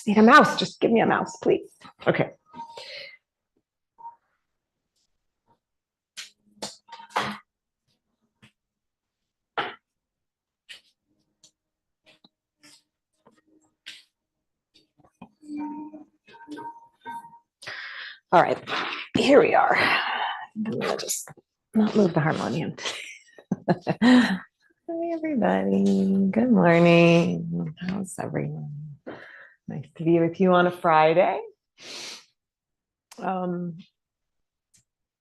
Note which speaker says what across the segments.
Speaker 1: just need a mouse. Just give me a mouse, please. Okay. All right, here we are. I'm gonna just not move the harmonium. Hi, everybody. Good morning. How's everyone? Nice to be with you on a Friday. All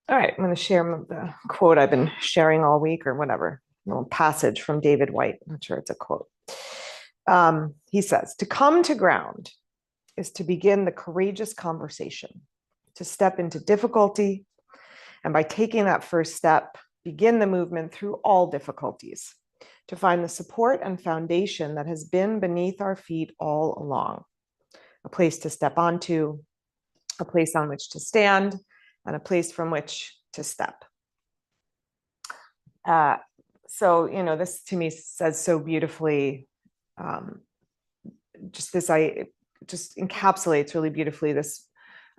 Speaker 1: right, I'm going to share the quote I've been sharing all week or whatever, a little passage from David Whyte. I'm not sure it's a quote. He says, to come to ground is to begin the courageous conversation, to step into difficulty, and by taking that first step, begin the movement through all difficulties, to find the support and foundation that has been beneath our feet all along, a place to step onto, a place on which to stand, and a place from which to step. So, this to me says so beautifully, just encapsulates really beautifully this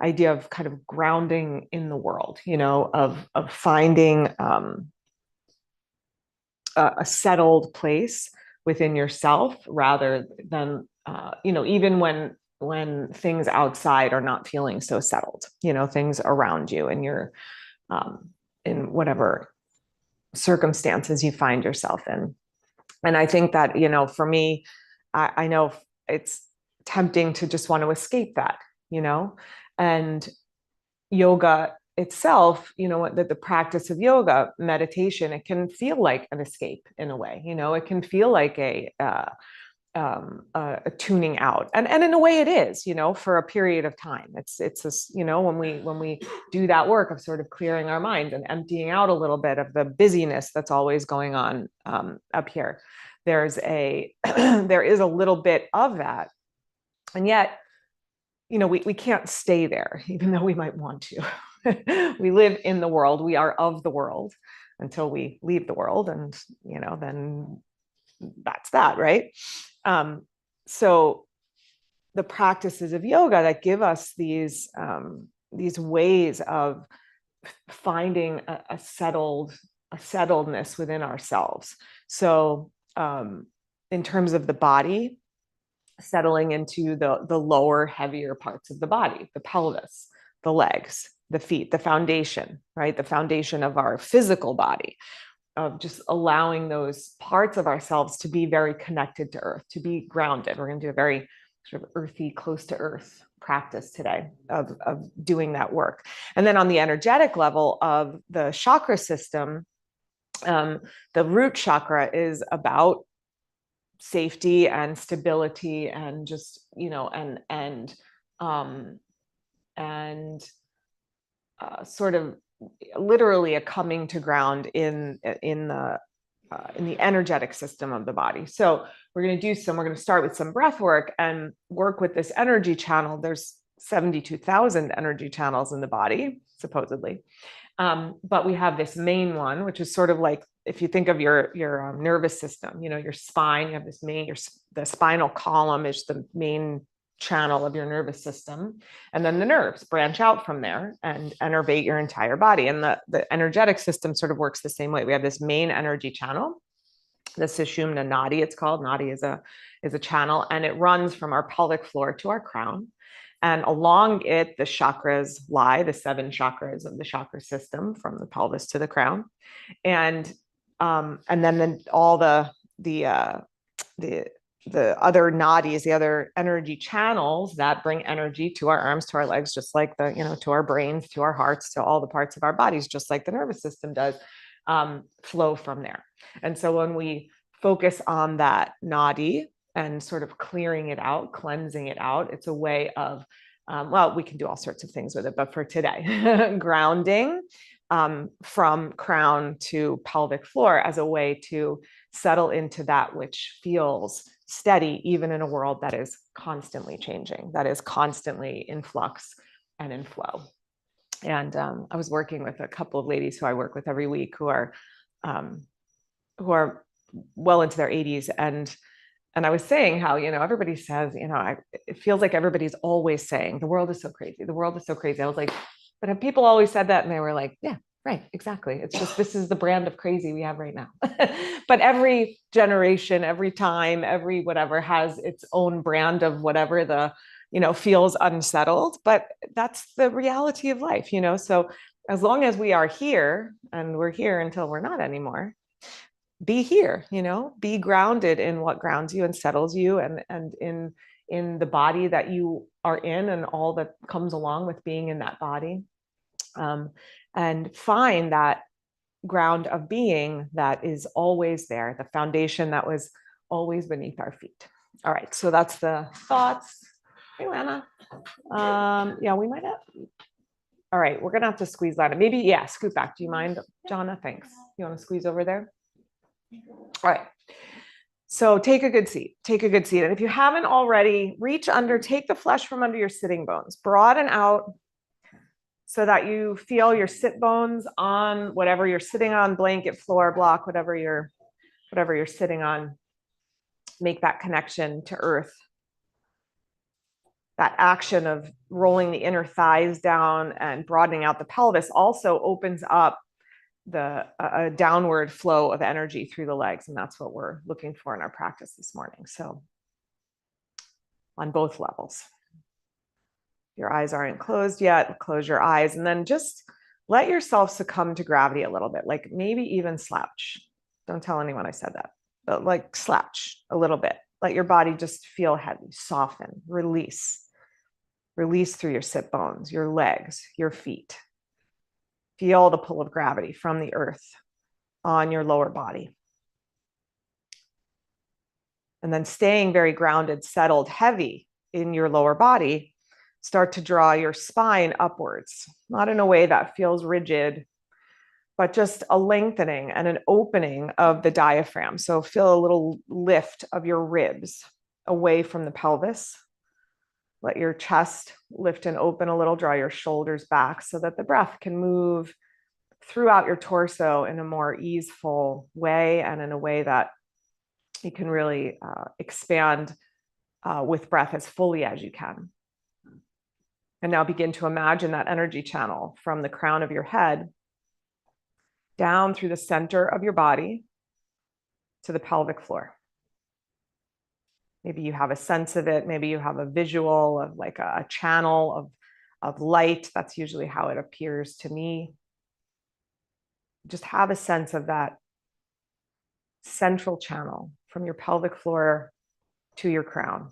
Speaker 1: idea of kind of grounding in the world, of finding a settled place within yourself rather than, even when things outside are not feeling so settled, things around you and you're in whatever circumstances you find yourself in. And I think that, for me, I know it's tempting to just want to escape that, and yoga itself, the practice of yoga, meditation, it can feel like an escape in a way, it can feel like a tuning out, and in a way it is, for a period of time. It's this, when we do that work of sort of clearing our mind and emptying out a little bit of the busyness that's always going on up here, there is a little bit of that, and yet, we can't stay there, even though we might want to. We live in the world. We are of the world until we leave the world, and then that's that, right? So the practices of yoga that give us these ways of finding a settledness within ourselves. So in terms of the body, settling into the lower, heavier parts of the body, the pelvis, the legs, the feet, the foundation, right? The foundation of our physical body, of just allowing those parts of ourselves to be very connected to earth, to be grounded. We're going to do a very sort of earthy, close to earth practice today of doing that work. And then on the energetic level of the chakra system, the root chakra is about safety and stability and just, sort of literally a coming to ground in the energetic system of the body. So we're going to start with some breath work and work with this energy channel. There's 72,000 energy channels in the body, supposedly. But we have this main one, which is sort of like, if you think of your nervous system, your spine, you have this the spinal column is the main channel of your nervous system. And then the nerves branch out from there and innervate your entire body. And the energetic system sort of works the same way. We have this main energy channel, the Sushumna Nadi, it's called. Nadi is a channel, and it runs from our pelvic floor to our crown. And along it, the chakras lie, the 7 chakras of the chakra system, from the pelvis to the crown. And then all the other nadis, the other energy channels that bring energy to our arms, to our legs, just like to our brains, to our hearts, to all the parts of our bodies, just like the nervous system does, flow from there. And so when we focus on that nadi and sort of clearing it out, cleansing it out, it's a way of, we can do all sorts of things with it, but for today, grounding from crown to pelvic floor as a way to settle into that which feels steady, even in a world that is constantly changing, that is constantly in flux and in flow. And I was working with a couple of ladies who I work with every week who are well into their 80s, and And I was saying how, everybody says, it feels like everybody's always saying the world is so crazy. The world is so crazy. I was like, but have people always said that? And they were like, yeah, right, exactly. It's just, this is the brand of crazy we have right now. But every generation, every time, every whatever has its own brand of whatever feels unsettled. But that's the reality of life. So as long as we are here, and we're here until we're not anymore, be here, be grounded in what grounds you and settles you, and in the body that you are in, and all that comes along with being in that body, and find that ground of being that is always there, the foundation that was always beneath our feet. All right, so that's the thoughts. Hey, Anna. Yeah, we might have. All right, we're gonna have to squeeze that. Maybe, yeah, scoot back. Do you mind, Jonna? Thanks. You want to squeeze over there? All right. So take a good seat. Take a good seat. And if you haven't already, reach under, take the flesh from under your sitting bones, broaden out so that you feel your sit bones on whatever you're sitting on, blanket, floor, block, whatever you're sitting on. Make that connection to earth. That action of rolling the inner thighs down and broadening out the pelvis also opens up the downward flow of energy through the legs. And that's what we're looking for in our practice this morning. So on both levels. Your eyes aren't closed yet, close your eyes, and then just let yourself succumb to gravity a little bit, like maybe even slouch. Don't tell anyone I said that, but like slouch a little bit. Let your body just feel heavy, soften, release. Release through your sit bones, your legs, your feet. Feel the pull of gravity from the earth on your lower body. And then staying very grounded, settled, heavy in your lower body, start to draw your spine upwards, not in a way that feels rigid, but just a lengthening and an opening of the diaphragm. So feel a little lift of your ribs away from the pelvis. Let your chest lift and open a little, draw your shoulders back so that the breath can move throughout your torso in a more easeful way, and in a way that you can really expand with breath as fully as you can. And now begin to imagine that energy channel from the crown of your head down through the center of your body to the pelvic floor. Maybe you have a sense of it. Maybe you have a visual of like a channel of light. That's usually how it appears to me. Just have a sense of that central channel from your pelvic floor to your crown.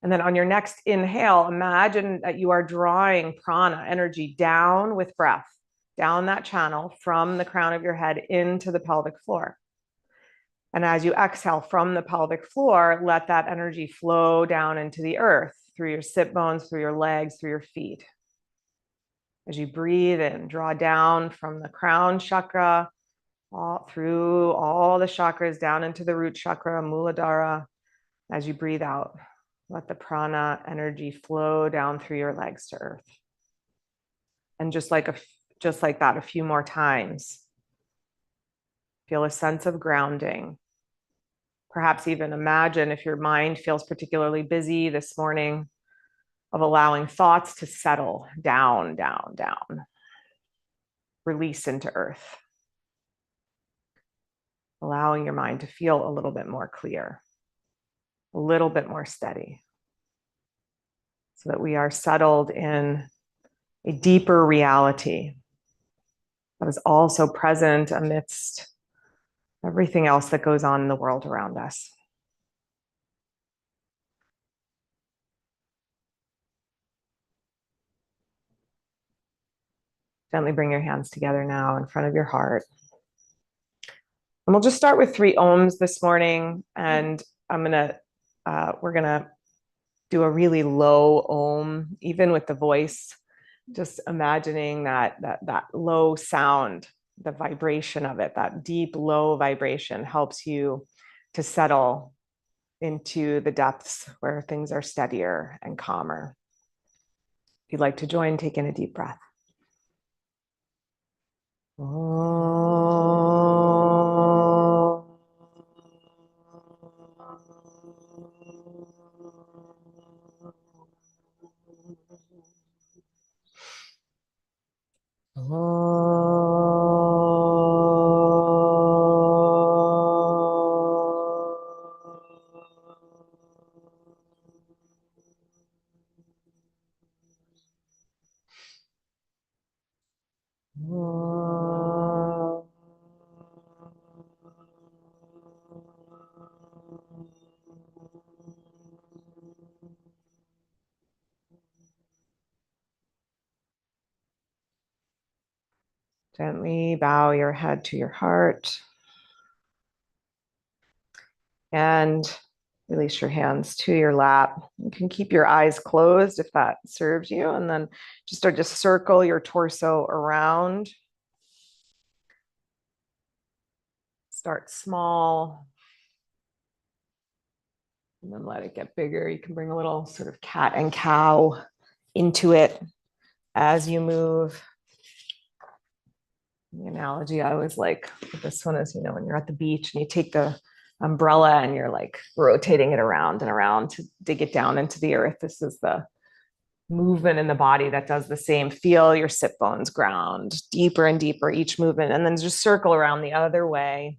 Speaker 1: And then on your next inhale, imagine that you are drawing prana, energy, down with breath, down that channel from the crown of your head into the pelvic floor. And as you exhale from the pelvic floor, let that energy flow down into the earth through your sit bones, through your legs, through your feet. As you breathe in, draw down from the crown chakra, through all the chakras, down into the root chakra, Muladhara. As you breathe out, let the prana energy flow down through your legs to earth. And just like that, a few more times. Feel a sense of grounding. Perhaps even imagine, if your mind feels particularly busy this morning, of allowing thoughts to settle down, down, down. Release into earth. Allowing your mind to feel a little bit more clear, a little bit more steady, so that we are settled in a deeper reality that is also present amidst everything else that goes on in the world around us. Gently bring your hands together now in front of your heart. And we'll just start with 3 ohms this morning. And we're gonna do a really low ohm, even with the voice. Just imagining that low sound, the vibration of it, that deep low vibration helps you to settle into the depths where things are steadier and calmer. If you'd like to join, take in a deep breath. Gently bow your head to your heart. And release your hands to your lap. You can keep your eyes closed if that serves you. And then just start to circle your torso around. Start small. And then let it get bigger. You can bring a little sort of cat and cow into it as you move. The analogy I always like with this one is, when you're at the beach and you take the umbrella and you're like rotating it around and around to dig it down into the earth. This is the movement in the body that does the same. Feel your sit bones ground deeper and deeper each movement, and then just circle around the other way.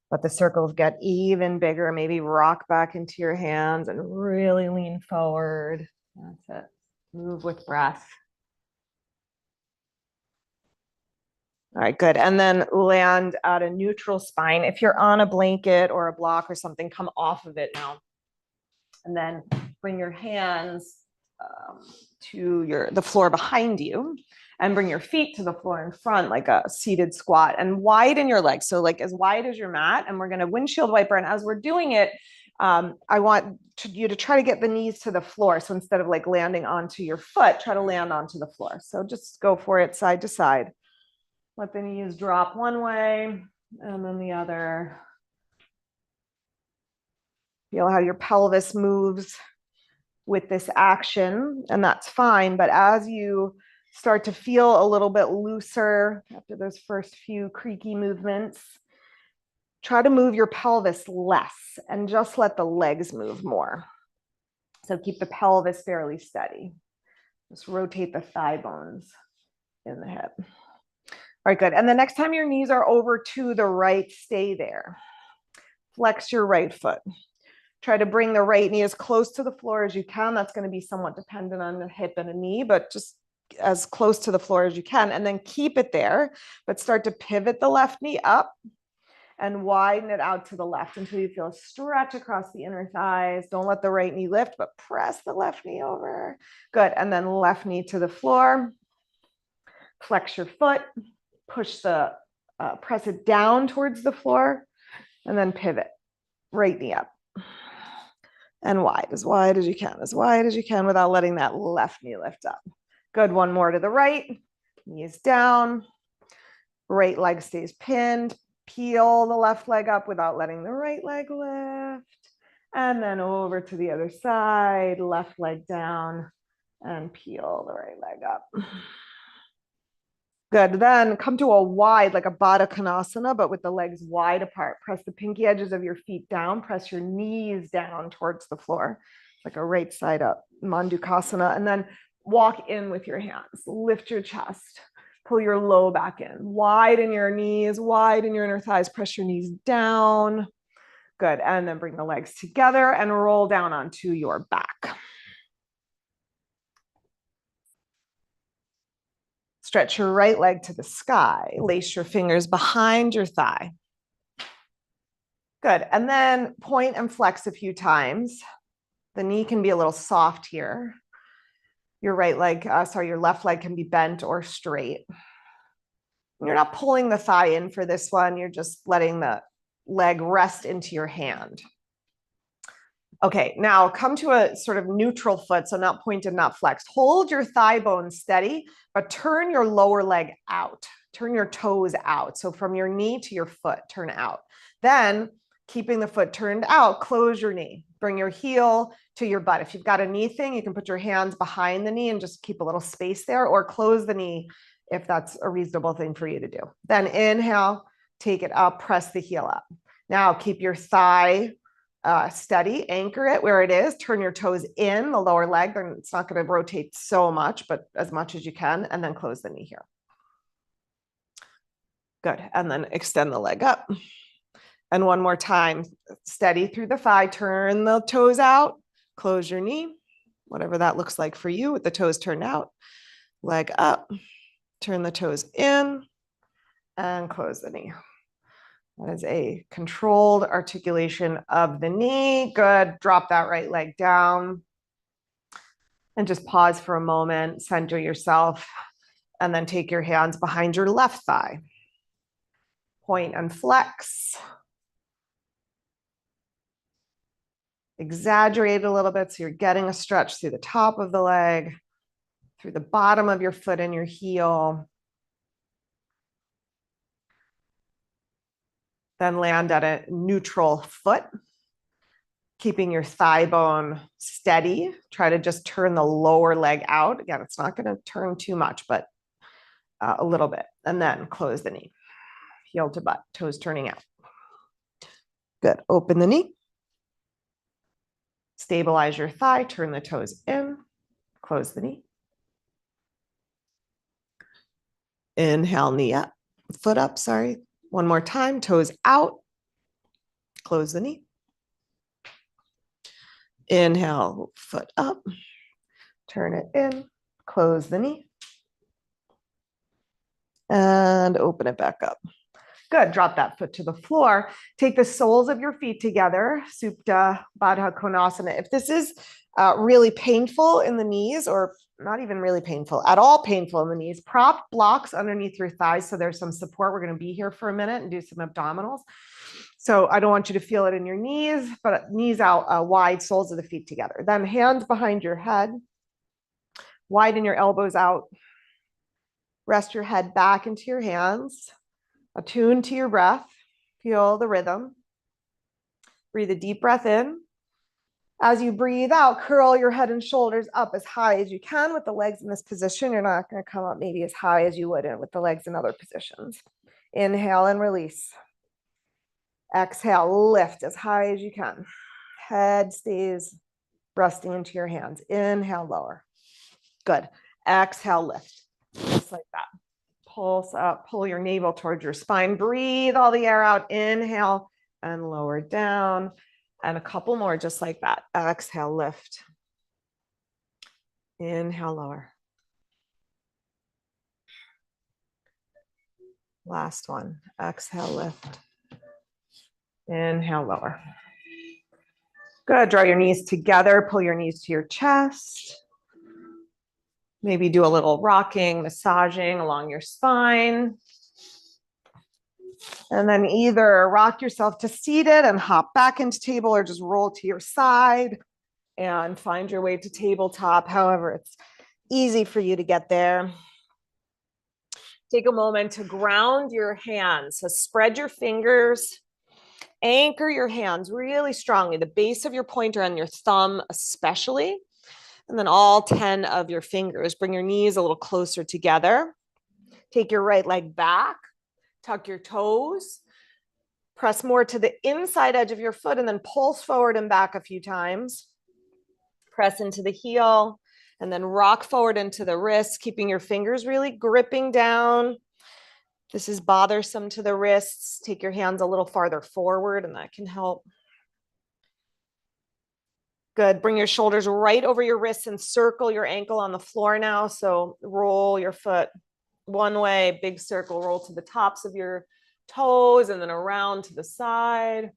Speaker 1: Let the circles get even bigger. Maybe rock back into your hands and really lean forward. That's it. Move with breath. All right, good. And then land at a neutral spine. If you're on a blanket or a block or something, come off of it now. And then bring your hands to the floor behind you, and bring your feet to the floor in front like a seated squat, and widen your legs. So like as wide as your mat, and we're going to windshield wiper. And as we're doing it, I want you to try to get the knees to the floor. So instead of like landing onto your foot, try to land onto the floor. So just go for it side to side. Let the knees drop one way and then the other. Feel how your pelvis moves with this action, and that's fine. But as you start to feel a little bit looser after those first few creaky movements, try to move your pelvis less and just let the legs move more. So keep the pelvis fairly steady. Just rotate the thigh bones in the hip. All right, good. And the next time your knees are over to the right, stay there. Flex your right foot. Try to bring the right knee as close to the floor as you can. That's going to be somewhat dependent on the hip and a knee, but just as close to the floor as you can. And then keep it there, but start to pivot the left knee up and widen it out to the left until you feel a stretch across the inner thighs. Don't let the right knee lift, but press the left knee over. Good. And then left knee to the floor. Flex your foot. Press it down towards the floor, and then pivot. Right knee up. And wide as you can, as wide as you can without letting that left knee lift up. Good. One more to the right. Knees down. Right leg stays pinned. Peel the left leg up without letting the right leg lift. And then over to the other side. Left leg down and peel the right leg up. Good. Then come to a wide, like a Baddha Konasana, but with the legs wide apart. Press the pinky edges of your feet down. Press your knees down towards the floor, like a right side up, Mandukasana. And then walk in with your hands. Lift your chest. Pull your low back in. Widen your knees, widen your inner thighs. Press your knees down. Good. And then bring the legs together and roll down onto your back. Stretch your right leg to the sky. Lace your fingers behind your thigh. Good. And then point and flex a few times. The knee can be a little soft here. Your left leg can be bent or straight. You're not pulling the thigh in for this one. You're just letting the leg rest into your hand. Okay, now come to a sort of neutral foot, so not pointed, not flexed. Hold your thigh bone steady, but turn your lower leg out. Turn your toes out. So from your knee to your foot, turn out. Then, keeping the foot turned out, close your knee. Bring your heel to your butt. If you've got a knee thing, you can put your hands behind the knee and just keep a little space there, or close the knee if that's a reasonable thing for you to do. Then inhale, take it up, press the heel up. Now keep your thigh steady, anchor it where it is, turn your toes in, the lower leg, then it's not going to rotate so much, but as much as you can, and then close the knee here. Good. And then extend the leg up. And one more time, steady through the thigh, turn the toes out, close your knee, whatever that looks like for you with the toes turned out, leg up, turn the toes in, and close the knee. That is a controlled articulation of the knee. Good. Drop that right leg down. And just pause for a moment, center yourself, and then take your hands behind your left thigh. Point and flex. Exaggerate a little bit so you're getting a stretch through the top of the leg, through the bottom of your foot and your heel. Then land at a neutral foot, keeping your thigh bone steady. Try to just turn the lower leg out. Again, it's not going to turn too much, but a little bit. And then close the knee, heel to butt, toes turning out. Good. Open the knee. Stabilize your thigh, turn the toes in, close the knee. Inhale, knee up, foot up, sorry. One more time, toes out, close the knee. Inhale, foot up, turn it in, close the knee. And open it back up. Good, drop that foot to the floor. Take the soles of your feet together, Supta Baddha Konasana. If this is really painful in the knees, or not even really painful, at all painful in the knees, prop blocks underneath your thighs so there's some support. We're going to be here for a minute and do some abdominals. So I don't want you to feel it in your knees, but knees out wide, soles of the feet together. Then hands behind your head, widen your elbows out. Rest your head back into your hands. Attune to your breath. Feel the rhythm. Breathe a deep breath in. As you breathe out, curl your head and shoulders up as high as you can with the legs in this position. You're not going to come up maybe as high as you would with the legs in other positions. Inhale and release. Exhale, lift as high as you can. Head stays resting into your hands. Inhale, lower. Good. Exhale, lift. Just like that. Pulse up, pull your navel towards your spine. Breathe all the air out. Inhale and lower down. And a couple more just like that. Exhale, lift. Inhale, lower. Last one. Exhale, lift. Inhale, lower. Good. Draw your knees together. Pull your knees to your chest. Maybe do a little rocking, massaging along your spine. And then either rock yourself to seated and hop back into table, or just roll to your side and find your way to tabletop. However, it's easy for you to get there. Take a moment to ground your hands. So spread your fingers, anchor your hands really strongly, the base of your pointer and your thumb especially. And then all 10 of your fingers. Bring your knees a little closer together. Take your right leg back. Tuck your toes. Press more to the inside edge of your foot and then pulse forward and back a few times. Press into the heel and then rock forward into the wrist, keeping your fingers really gripping down. This is bothersome to the wrists. Take your hands a little farther forward and that can help. Good. Bring your shoulders right over your wrists and circle your ankle on the floor now. So roll your foot one way, big circle, roll to the tops of your toes and then around to the side.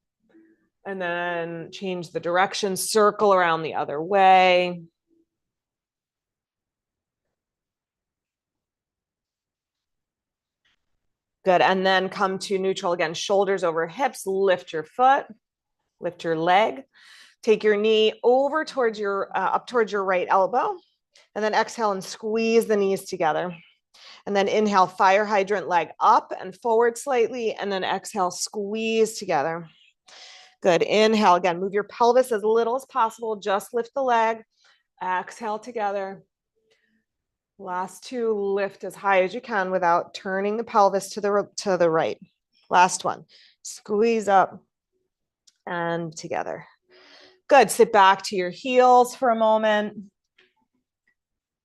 Speaker 1: And then change the direction, circle around the other way. Good. And then come to neutral again, shoulders over hips, lift your foot, lift your leg. Take your knee over towards your, up towards your right elbow, and then exhale and squeeze the knees together. And then inhale, fire hydrant leg up and forward slightly, and then exhale, squeeze together. Good. Inhale again, move your pelvis as little as possible. Just lift the leg. Exhale together. Last two, lift as high as you can without turning the pelvis to the right. Last one, squeeze up and together. Good. Sit back to your heels for a moment.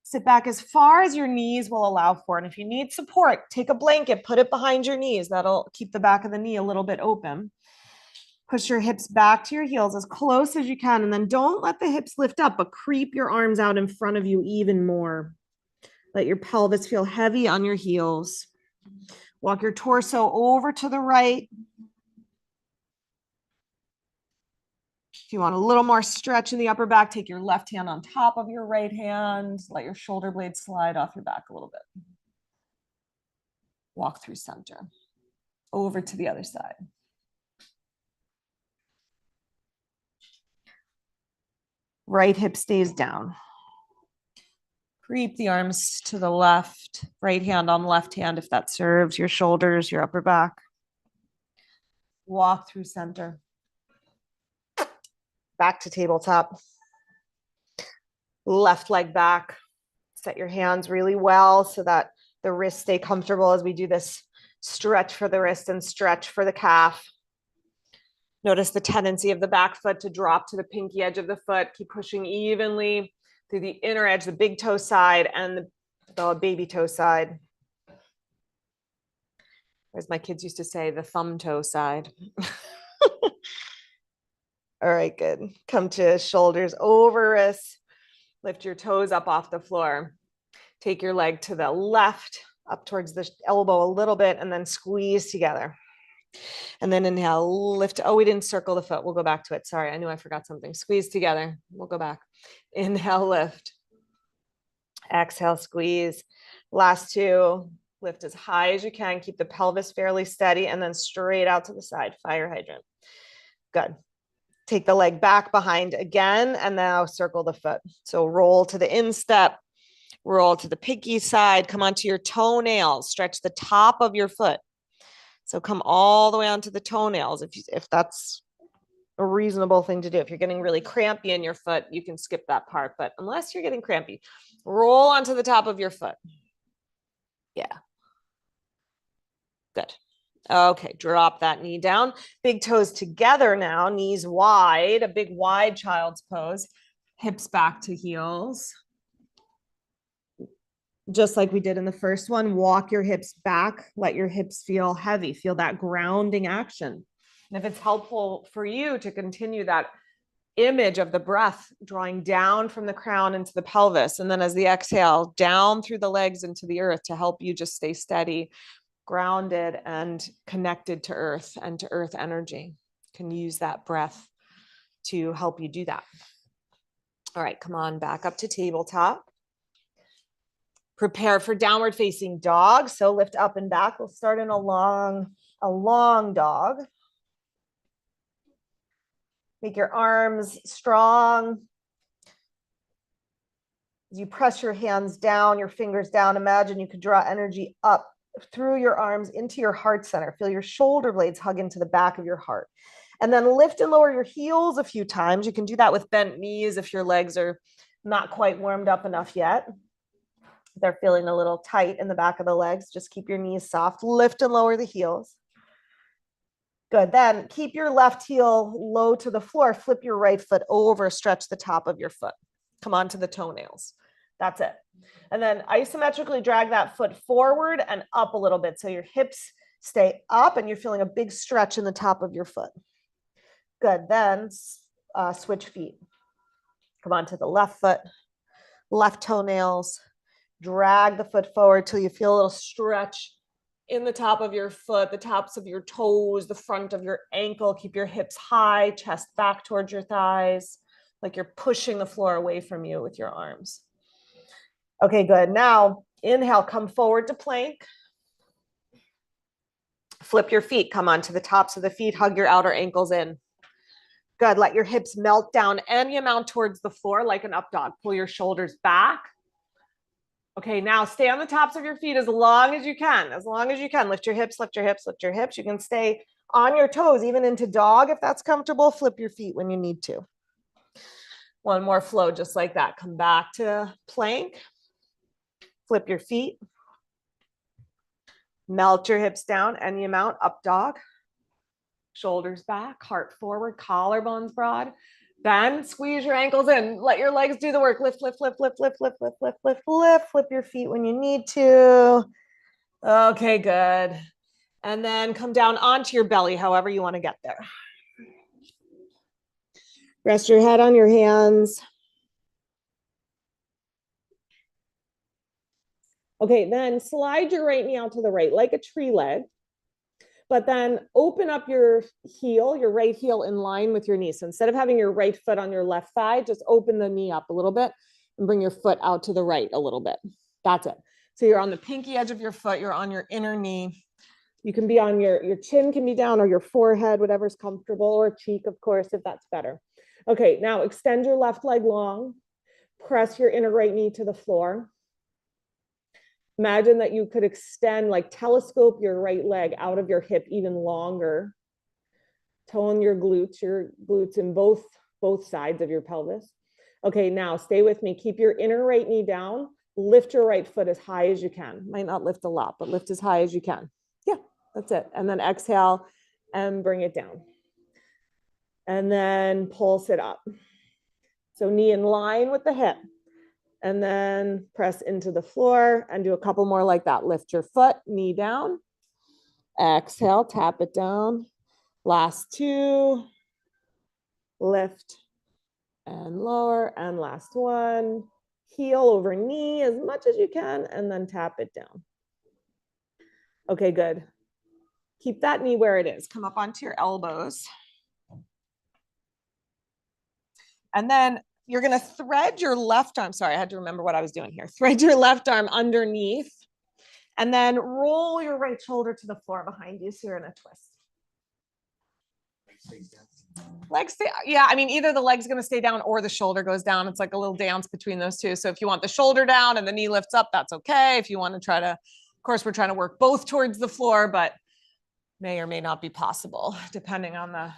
Speaker 1: Sit back as far as your knees will allow for. And if you need support, take a blanket, put it behind your knees. That'll keep the back of the knee a little bit open. Push your hips back to your heels as close as you can. And then don't let the hips lift up, but creep your arms out in front of you even more. Let your pelvis feel heavy on your heels. Walk your torso over to the right. If you want a little more stretch in the upper back, take your left hand on top of your right hand. Let your shoulder blades slide off your back a little bit. Walk through center. Over to the other side. Right hip stays down. Creep the arms to the left, right hand on left hand if that serves, your shoulders, your upper back. Walk through center. Back to tabletop. Left leg back. Set your hands really well so that the wrists stay comfortable as we do this stretch for the wrist and stretch for the calf. Notice the tendency of the back foot to drop to the pinky edge of the foot. Keep pushing evenly through the inner edge, the big toe side and the baby toe side. As my kids used to say, the thumb toe side. All right, good. Come to shoulders over wrists. Lift your toes up off the floor. Take your leg to the left, up towards the elbow a little bit, and then squeeze together. And then inhale, lift. Oh, we didn't circle the foot. We'll go back to it. Sorry, I knew I forgot something. Squeeze together. We'll go back. Inhale, lift. Exhale, squeeze. Last two. Lift as high as you can. Keep the pelvis fairly steady and then straight out to the side. Fire hydrant. Good. Take the leg back behind again and now circle the foot. So roll to the instep. Roll to the pinky side. Come onto your toenails. Stretch the top of your foot. So come all the way onto the toenails if that's a reasonable thing to do. If you're getting really crampy in your foot, you can skip that part. But unless you're getting crampy, roll onto the top of your foot. Yeah. Good. Okay, drop that knee down. Big toes together now, knees wide, a big wide child's pose. Hips back to heels. Just like we did in the first one, walk your hips back, let your hips feel heavy, feel that grounding action. And if it's helpful for you to continue that image of the breath drawing down from the crown into the pelvis, and then as the exhale, down through the legs into the earth to help you just stay steady, grounded, and connected to earth and to earth energy. You can use that breath to help you do that. All right, come on back up to tabletop. Prepare for downward facing dog. So lift up and back. We'll start in a long dog. Make your arms strong. As you press your hands down, your fingers down, imagine you could draw energy up through your arms into your heart center. Feel your shoulder blades hug into the back of your heart. And then lift and lower your heels a few times. You can do that with bent knees if your legs are not quite warmed up enough yet. They're feeling a little tight in the back of the legs. Just keep your knees soft. Lift and lower the heels. Good. Then keep your left heel low to the floor. Flip your right foot over. Stretch the top of your foot. Come onto the toenails. That's it. And then isometrically drag that foot forward and up a little bit. So your hips stay up and you're feeling a big stretch in the top of your foot. Good. Then switch feet. Come onto the left foot, left toenails. Drag the foot forward till you feel a little stretch in the top of your foot, the tops of your toes, the front of your ankle. Keep your hips high, chest back towards your thighs, like you're pushing the floor away from you with your arms. Okay, good. Now, inhale, come forward to plank. Flip your feet, come onto the tops of the feet, hug your outer ankles in. Good, let your hips melt down any amount towards the floor like an up dog. Pull your shoulders back. Okay, now stay on the tops of your feet as long as you can. As long as you can. Lift your hips, lift your hips, lift your hips. You can stay on your toes, even into dog if that's comfortable. Flip your feet when you need to. One more flow just like that. Come back to plank. Flip your feet. Melt your hips down any amount. Up dog. Shoulders back, heart forward, collarbones broad. Then squeeze your ankles in. Let your legs do the work. Lift, lift, lift, lift, lift, lift, lift, lift, lift, lift. Flip your feet when you need to. Okay, good. And then come down onto your belly, however you want to get there. Rest your head on your hands. Okay, then slide your right knee out to the right like a tree leg. but then open up your heel, your right heel in line with your knee. So instead of having your right foot on your left thigh, just open the knee up a little bit and bring your foot out to the right a little bit. That's it. So you're on the pinky edge of your foot, you're on your inner knee. You can be on your chin can be down, or your forehead, whatever's comfortable, or cheek, of course, if that's better. Okay, now extend your left leg long, press your inner right knee to the floor. Imagine that you could extend, like telescope your right leg out of your hip even longer. Tone your glutes in both sides of your pelvis. Okay, now stay with me. Keep your inner right knee down. Lift your right foot as high as you can. Might not lift a lot, but lift as high as you can. Yeah, that's it. And then exhale and bring it down. And then pulse it up. So knee in line with the hip. And then press into the floor and do a couple more like that. Lift your foot, knee down. Exhale, tap it down. Last two. Lift and lower. And last one. Heel over knee as much as you can, and then tap it down. Okay, good. Keep that knee where it is. Come up onto your elbows. And then you're going to thread your left arm. Sorry, I had to remember what I was doing here. Thread your left arm underneath and then roll your right shoulder to the floor behind you. So you're in a twist. Legs stay, yeah, I mean, either the leg's going to stay down or the shoulder goes down. It's like a little dance between those two. So if you want the shoulder down and the knee lifts up, that's okay. If you want to try to, of course, we're trying to work both towards the floor, but may or may not be possible depending on the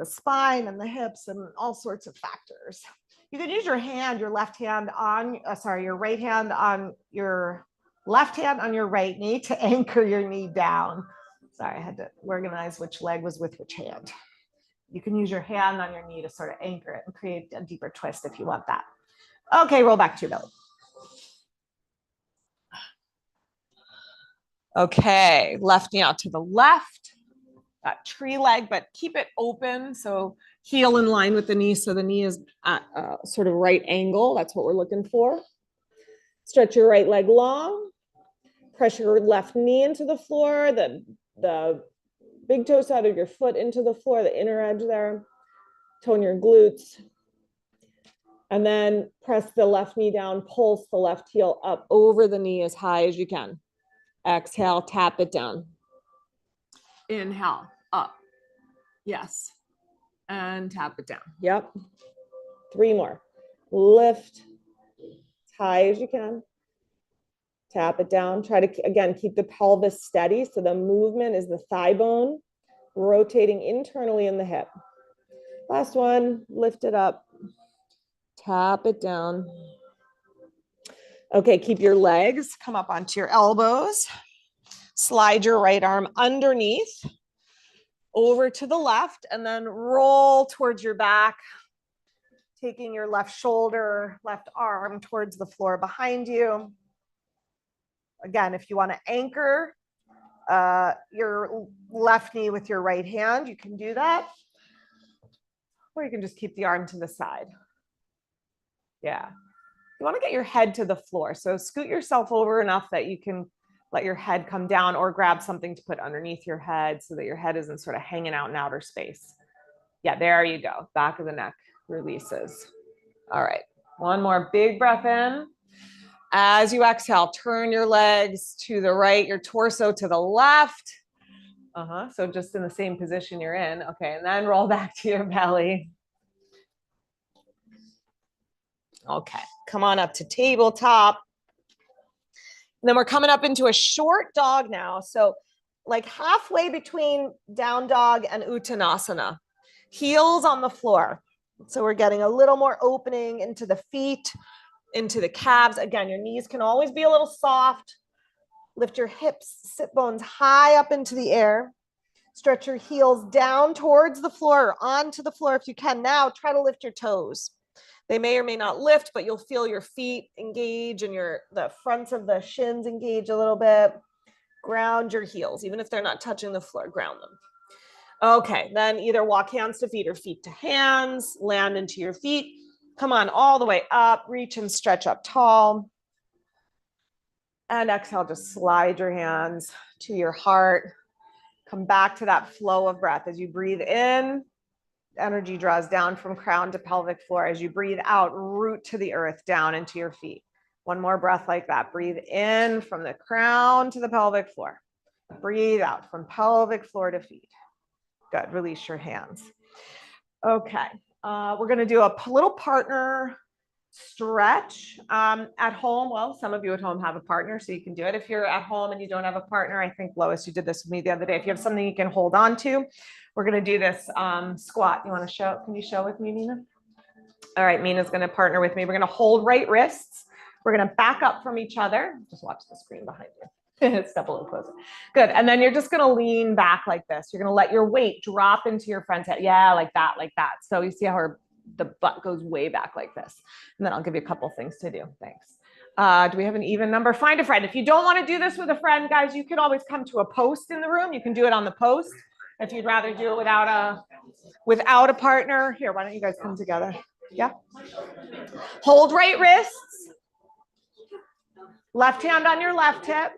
Speaker 1: spine and the hips and all sorts of factors. You can use your hand, your left hand on, your right hand on your left hand on your right knee to anchor your knee down. Sorry, I had to organize which leg was with which hand. You can use your hand on your knee to sort of anchor it and create a deeper twist if you want that. Okay, roll back to your belly. Okay, left knee out to the left. That tree leg, but keep it open. So heel in line with the knee. So the knee is at a sort of right angle. That's what we're looking for. Stretch your right leg long. Press your left knee into the floor. The big toe side of your foot into the floor, the inner edge there. Tone your glutes. And then press the left knee down. Pulse the left heel up over the knee as high as you can. Exhale, tap it down. Inhale, up. Yes. And tap it down. Yep. 3 more. Lift as high as you can. Tap it down. Try to, again, keep the pelvis steady. So the movement is the thigh bone rotating internally in the hip. Last one. Lift it up. Tap it down. Okay, keep your legs. Come up onto your elbows. Slide your right arm underneath, over to the left, and then roll towards your back, taking your left shoulder, left arm towards the floor behind you. Again, if you want to anchor your left knee with your right hand, you can do that. Or you can just keep the arm to the side. Yeah. You want to get your head to the floor. So scoot yourself over enough that you can let your head come down, or grab something to put underneath your head so that your head isn't sort of hanging out in outer space. Yeah, there you go. Back of the neck releases. All right. One more big breath in. As you exhale, turn your legs to the right, your torso to the left. So just in the same position you're in. Okay, and then roll back to your belly. Okay, come on up to tabletop. And then we're coming up into a short dog now. So like halfway between down dog and uttanasana. Heels on the floor. So we're getting a little more opening into the feet, into the calves. Again, your knees can always be a little soft. Lift your hips, sit bones high up into the air. Stretch your heels down towards the floor, or onto the floor if you can. Now try to lift your toes. They may or may not lift, but you'll feel your feet engage and the fronts of the shins engage a little bit. Ground your heels, even if they're not touching the floor, ground them. Okay, then either walk hands to feet or feet to hands, land into your feet. Come on all the way up, reach and stretch up tall. And exhale, just slide your hands to your heart. Come back to that flow of breath. As you breathe in, energy draws down from crown to pelvic floor. As you breathe out, root to the earth, down into your feet. One more breath like that. Breathe in from the crown to the pelvic floor. Breathe out from pelvic floor to feet. Good. Release your hands. Okay. We're going to do a little partner stretch at home. Well, some of you at home have a partner, so you can do it. If you're at home and you don't have a partner, I think, Lois, you did this with me the other day. If you have something you can hold on to, we're going to do this squat. You want to show? Can you show with me, Nina? All right, Mina's going to partner with me. We're going to hold right wrists. We're going to back up from each other. Just watch the screen behind you. Step a little closer. Good. And then you're just going to lean back like this. You're going to let your weight drop into your friend's head. Yeah, like that, like that. So you see how the butt goes way back like this. And then I'll give you a couple things to do. Thanks. Do we have an even number? Find a friend. If you don't want to do this with a friend, guys, you can always come to a post in the room. You can do it on the post. If you'd rather do it without a partner, here, why don't you guys come together? Yeah. Hold right wrists. Left hand on your left hip.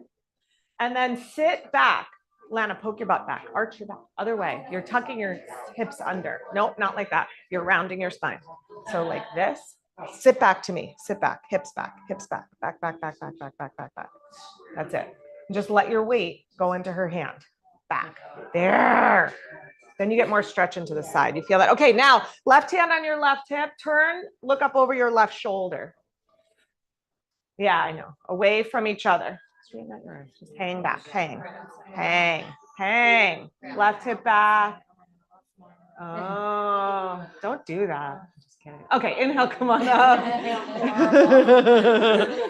Speaker 1: And then sit back. Lana, poke your butt back. Arch your back. Other way. You're tucking your hips under. Nope, not like that. You're rounding your spine. So like this. Sit back to me. Sit back. Hips back. Hips back. Back, back, back, back, back, back, back, back. That's it. Just let your weight go into her hand. Back. There. Then you get more stretch into the side. You feel that? Okay, now left hand on your left hip. Turn. Look up over your left shoulder. Yeah, I know. Away from each other. Straighten out your arms. Just hang back. Hang. Hang. Hang. Left hip back. Oh, don't do that. Just kidding. Okay, inhale, come on up.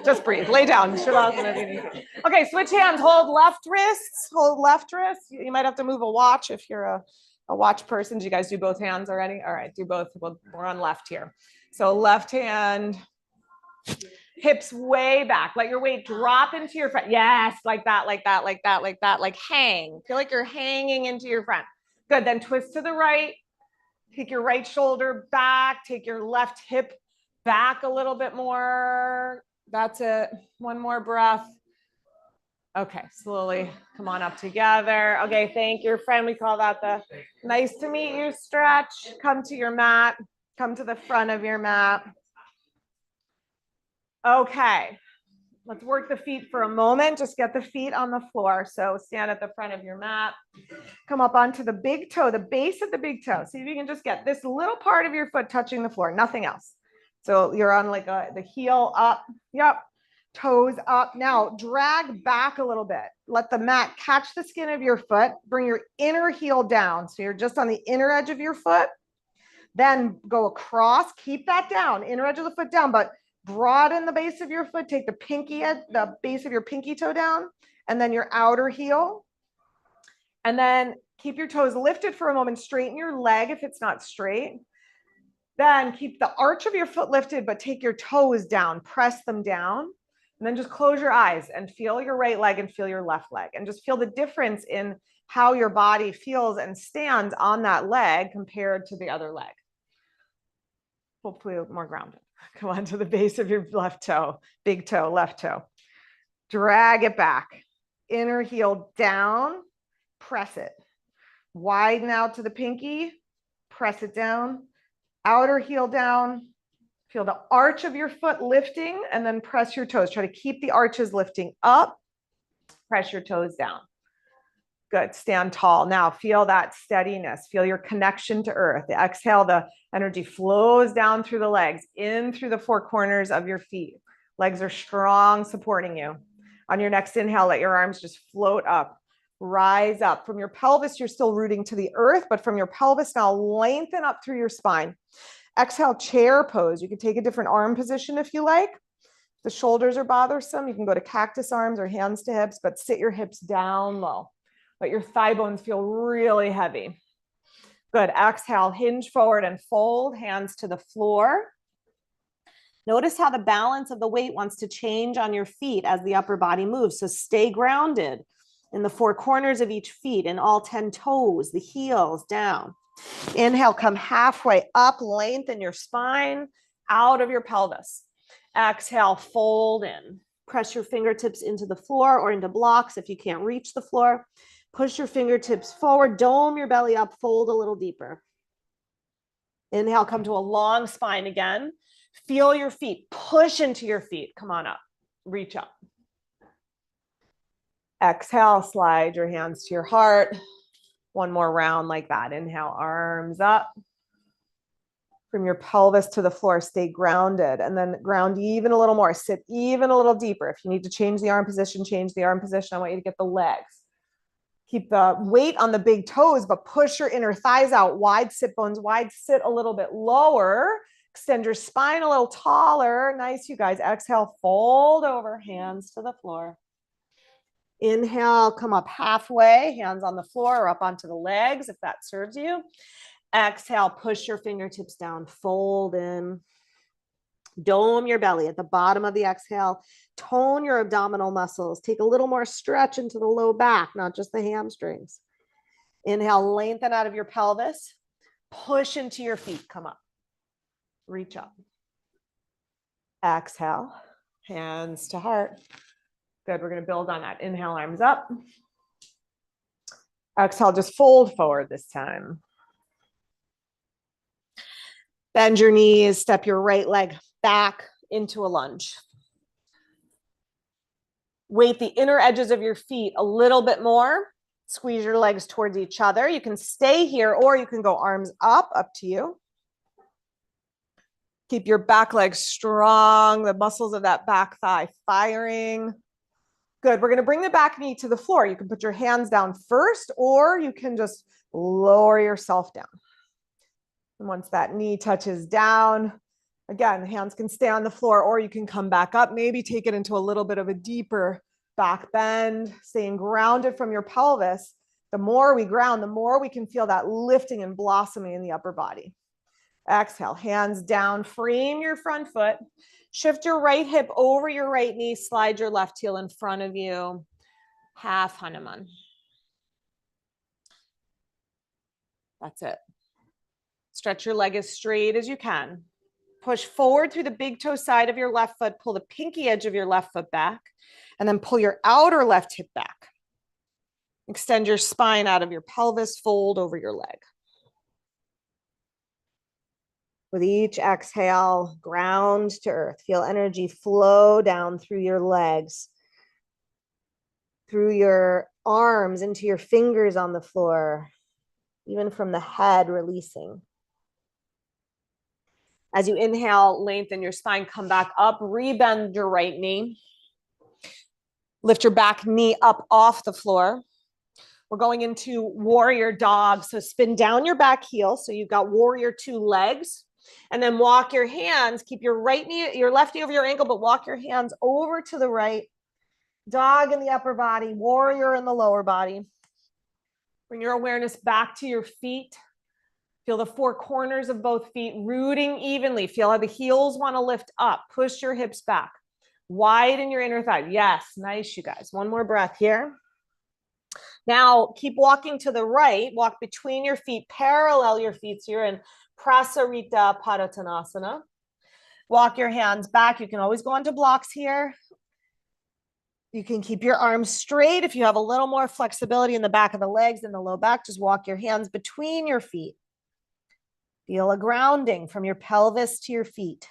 Speaker 1: Just breathe. Lay down. Okay, switch hands. Hold left wrists. Hold left wrist. You might have to move a watch if you're a watch person. Do you guys do both hands already? All right, do both. We're on left here. So left hand, hips way back. Let your weight drop into your front. Yes, like that, like that, like that, like that. Like hang. Feel like you're hanging into your front. Good. Then twist to the right. Take your right shoulder back. Take your left hip back a little bit more. That's it. One more breath. Okay, slowly come on up together. Okay, thank your friend. We call that the nice to meet you stretch. Come to your mat. Come to the front of your mat. Okay, let's work the feet for a moment. Just get the feet on the floor. So stand at the front of your mat. Come up onto the big toe, the base of the big toe. See if you can just get this little part of your foot touching the floor, nothing else. So you're on like the heel up. Yep. Toes up. Now drag back a little bit. Let the mat catch the skin of your foot. Bring your inner heel down. So you're just on the inner edge of your foot. Then go across. Keep that down. Inner edge of the foot down, but broaden the base of your foot. Take the pinky edge, the base of your pinky toe down, and then your outer heel. And then keep your toes lifted for a moment. Straighten your leg if it's not straight. Then keep the arch of your foot lifted, but take your toes down. Press them down. And then just close your eyes and feel your right leg and feel your left leg. And just feel the difference in how your body feels and stands on that leg compared to the other leg. Hopefully more grounded. Come on to the base of your left toe, big toe, left toe. Drag it back. Inner heel down, press it. Widen out to the pinky, press it down. Outer heel down. Feel the arch of your foot lifting and then press your toes. Try to keep the arches lifting up. Press your toes down. Good. Stand tall. Now feel that steadiness. Feel your connection to earth. The exhale, the energy flows down through the legs, in through the four corners of your feet. Legs are strong, supporting you. On your next inhale, let your arms just float up. Rise up. From your pelvis, you're still rooting to the earth, but from your pelvis now, lengthen up through your spine. Exhale, chair pose. You can take a different arm position if you like. If the shoulders are bothersome, you can go to cactus arms or hands to hips, but sit your hips down low. Let your thigh bones feel really heavy. Good. Exhale, hinge forward and fold, hands to the floor. Notice how the balance of the weight wants to change on your feet as the upper body moves. So stay grounded in the four corners of each feet and all 10 toes, the heels down. Inhale, come halfway up, lengthen your spine out of your pelvis. Exhale, fold in. Press your fingertips into the floor or into blocks if you can't reach the floor.
Speaker 2: Push your fingertips forward, dome your belly up, fold a little deeper. Inhale, come to a long spine again. Feel your feet, push into your feet. Come on up, reach up. Exhale, slide your hands to your heart. One more round like that. Inhale, arms up. From your pelvis to the floor, stay grounded, and then ground even a little more. Sit even a little deeper. If you need to change the arm position, change the arm position. I want you to get the legs. Keep the weight on the big toes, but push your inner thighs out wide, sit bones wide, sit a little bit lower. Extend your spine a little taller. Nice, you guys. Exhale, fold over, hands to the floor. Inhale, come up halfway, hands on the floor or up onto the legs if that serves you. Exhale, push your fingertips down, fold in. Dome your belly at the bottom of the exhale. Tone your abdominal muscles. Take a little more stretch into the low back, not just the hamstrings. Inhale, lengthen out of your pelvis. Push into your feet, come up. Reach up. Exhale, hands to heart. Good, we're going to build on that. Inhale, arms up. Exhale, just fold forward this time. Bend your knees, step your right leg back into a lunge. Weight the inner edges of your feet a little bit more. Squeeze your legs towards each other. You can stay here or you can go arms up to you. Keep your back leg strong, the muscles of that back thigh firing. Good, we're gonna bring the back knee to the floor. You can put your hands down first or you can just lower yourself down. And once that knee touches down, again, hands can stay on the floor or you can come back up, maybe take it into a little bit of a deeper back bend, staying grounded from your pelvis. The more we ground, the more we can feel that lifting and blossoming in the upper body. Exhale, hands down, frame your front foot, shift your right hip over your right knee, slide your left heel in front of you, half Hanuman. That's it. Stretch your leg as straight as you can. Push forward through the big toe side of your left foot, pull the pinky edge of your left foot back, and then pull your outer left hip back. Extend your spine out of your pelvis, fold over your leg. With each exhale, ground to earth. Feel energy flow down through your legs, through your arms, into your fingers on the floor, even from the head releasing. As you inhale, lengthen your spine, come back up, rebend your right knee. Lift your back knee up off the floor. We're going into warrior dog. So spin down your back heel. So you've got warrior two legs. And then walk your hands, keep your right knee, your left knee over your ankle, but walk your hands over to the right. Dog in the upper body, warrior in the lower body. Bring your awareness back to your feet. Feel the four corners of both feet rooting evenly. Feel how the heels want to lift up. Push your hips back. Widen your inner thigh. Yes, nice, you guys. One more breath here. Now, keep walking to the right. Walk between your feet. Parallel your feet. So you're in Prasarita Padottanasana. Walk your hands back. You can always go onto blocks here. You can keep your arms straight. If you have a little more flexibility in the back of the legs and the low back, just walk your hands between your feet. Feel a grounding from your pelvis to your feet.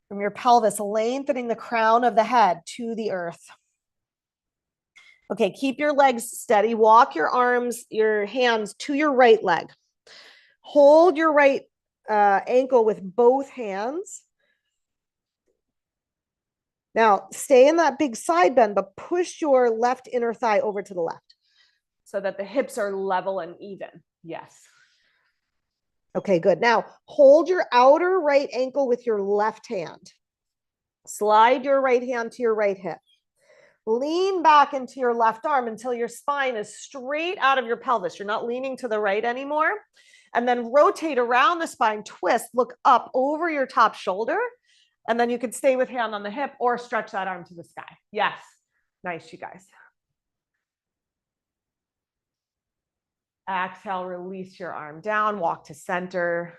Speaker 2: From your pelvis, lengthening the crown of the head to the earth. Okay, keep your legs steady. Walk your arms, your hands to your right leg. Hold your right ankle with both hands. Now, stay in that big side bend, but push your left inner thigh over to the left so that the hips are level and even. Yes. Okay, good. Now, hold your outer right ankle with your left hand. Slide your right hand to your right hip. Lean back into your left arm until your spine is straight out of your pelvis. You're not leaning to the right anymore. And then rotate around the spine, twist, look up over your top shoulder. And then you could stay with hand on the hip or stretch that arm to the sky. Yes. Nice, you guys. Exhale, release your arm down, walk to center.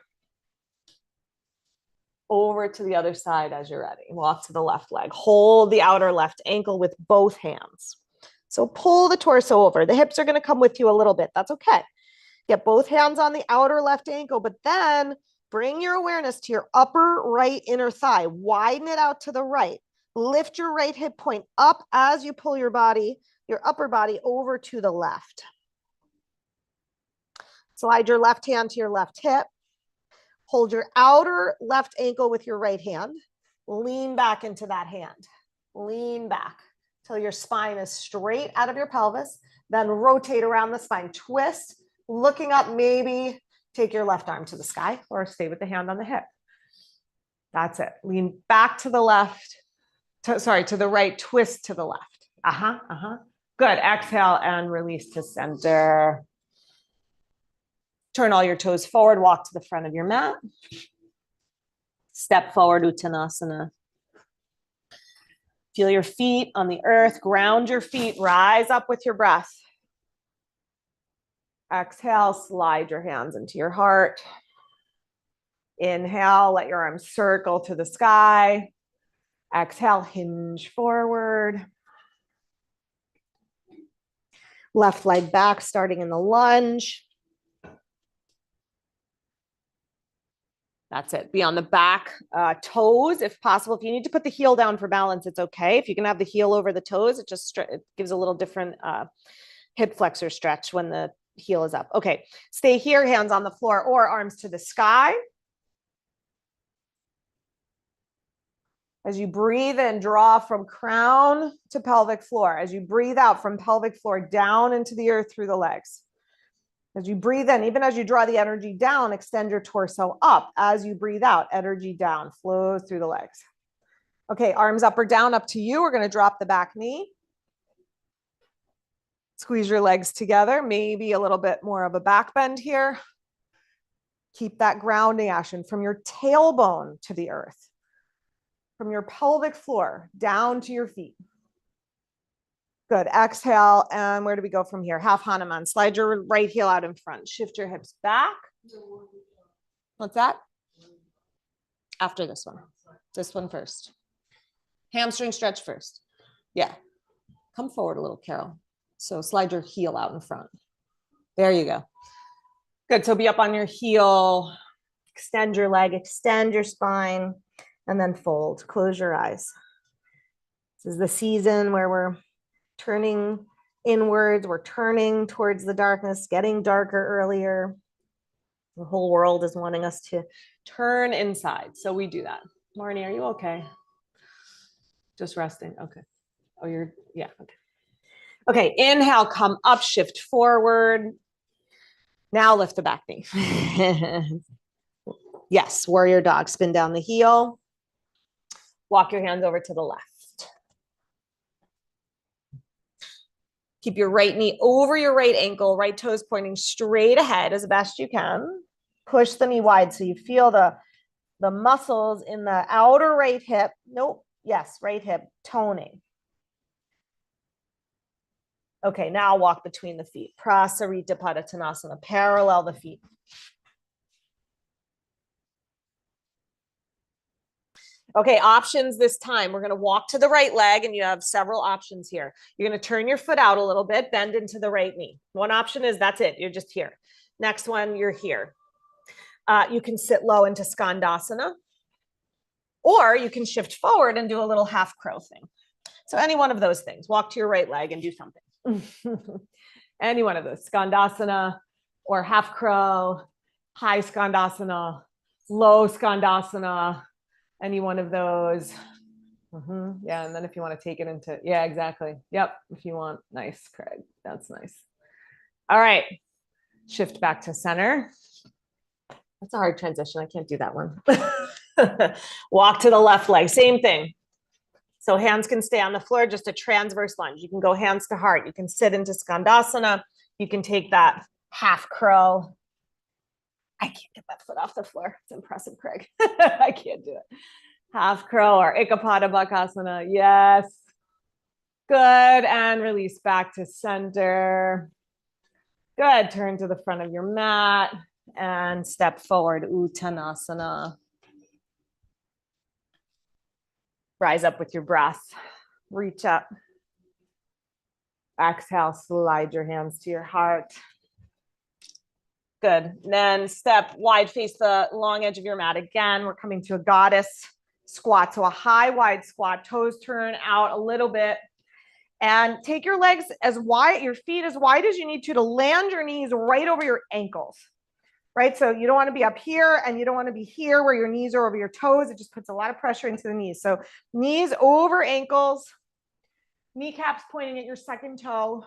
Speaker 2: Over to the other side as you're ready. Walk to the left leg. Hold the outer left ankle with both hands. So pull the torso over. The hips are going to come with you a little bit. That's okay. Get both hands on the outer left ankle, but then bring your awareness to your upper right inner thigh. Widen it out to the right. Lift your right hip point up as you pull your body, your upper body over to the left. Slide your left hand to your left hip. Hold your outer left ankle with your right hand. Lean back into that hand. Lean back till your spine is straight out of your pelvis. Then rotate around the spine. Twist, looking up, maybe take your left arm to the sky or stay with the hand on the hip. That's it. Lean back to the left. To the right, twist to the left. Good. Exhale and release to center. Turn all your toes forward, walk to the front of your mat. Step forward, Uttanasana. Feel your feet on the earth, ground your feet, rise up with your breath. Exhale, slide your hands into your heart. Inhale, let your arms circle to the sky. Exhale, hinge forward. Left leg back, starting in the lunge. That's it. Be on the back toes if possible. If you need to put the heel down for balance, it's okay. If you can have the heel over the toes, it gives a little different hip flexor stretch when the heel is up. Okay, stay here, hands on the floor or arms to the sky. As you breathe in, draw from crown to pelvic floor. As you breathe out, from pelvic floor down into the earth through the legs. As you breathe in, even as you draw the energy down, extend your torso up. As you breathe out, energy down, flows through the legs. Okay, arms up or down, up to you. We're going to drop the back knee. Squeeze your legs together, maybe a little bit more of a back bend here. Keep that grounding action from your tailbone to the earth, from your pelvic floor down to your feet. Good. Exhale. And where do we go from here? Half Hanuman. Slide your right heel out in front. Shift your hips back. What's that? After this one. This one first. Hamstring stretch first. Yeah. Come forward a little, Carol. So slide your heel out in front. There you go. Good. So be up on your heel. Extend your leg. Extend your spine. And then fold. Close your eyes. This is the season where we're turning inwards, we're turning towards the darkness, getting darker earlier. The whole world is wanting us to turn inside. So we do that. Marnie, are you okay? Just resting. Okay. Oh, yeah. Okay. Okay. Inhale, come up, shift forward. Now lift the back knee. Yes. Warrior dog. Spin down the heel. Walk your hands over to the left. Keep your right knee over your right ankle, right toes pointing straight ahead as best you can. Push the knee wide so you feel the muscles in the outer right hip. Nope. Yes, right hip toning. Okay, now walk between the feet. Prasarita Padottanasana. Parallel the feet. Okay, options this time. We're going to walk to the right leg, and you have several options here. You're going to turn your foot out a little bit, bend into the right knee. One option is that's it. You're just here. Next one, you're here. You can sit low into Skandasana, or you can shift forward and do a little half crow thing. So any one of those things. Walk to your right leg and do something. Any one of those. Skandasana or half crow, high Skandasana, low Skandasana. Any one of those. Yeah. And then if you want to take it into, yeah, exactly. Yep. If you want. Nice, Craig. That's nice. All right. Shift back to center. That's a hard transition. I can't do that one. Walk to the left leg. Same thing. So hands can stay on the floor, just a transverse lunge. You can go hands to heart. You can sit into Skandasana. You can take that half crow. I can't get that foot off the floor. It's impressive, Craig. I can't do it. Half crow or Ekapada Bakasana. Yes. Good. And release back to center. Good. Turn to the front of your mat and step forward. Uttanasana. Rise up with your breath. Reach up. Exhale, slide your hands to your heart. Good. Then step wide, face the long edge of your mat. Again, we're coming to a goddess squat. So a high, wide squat, toes turn out a little bit. And take your legs as wide, your feet as wide as you need to land your knees right over your ankles, right? So you don't want to be up here and you don't want to be here where your knees are over your toes. It just puts a lot of pressure into the knees. So knees over ankles, kneecaps pointing at your second toe.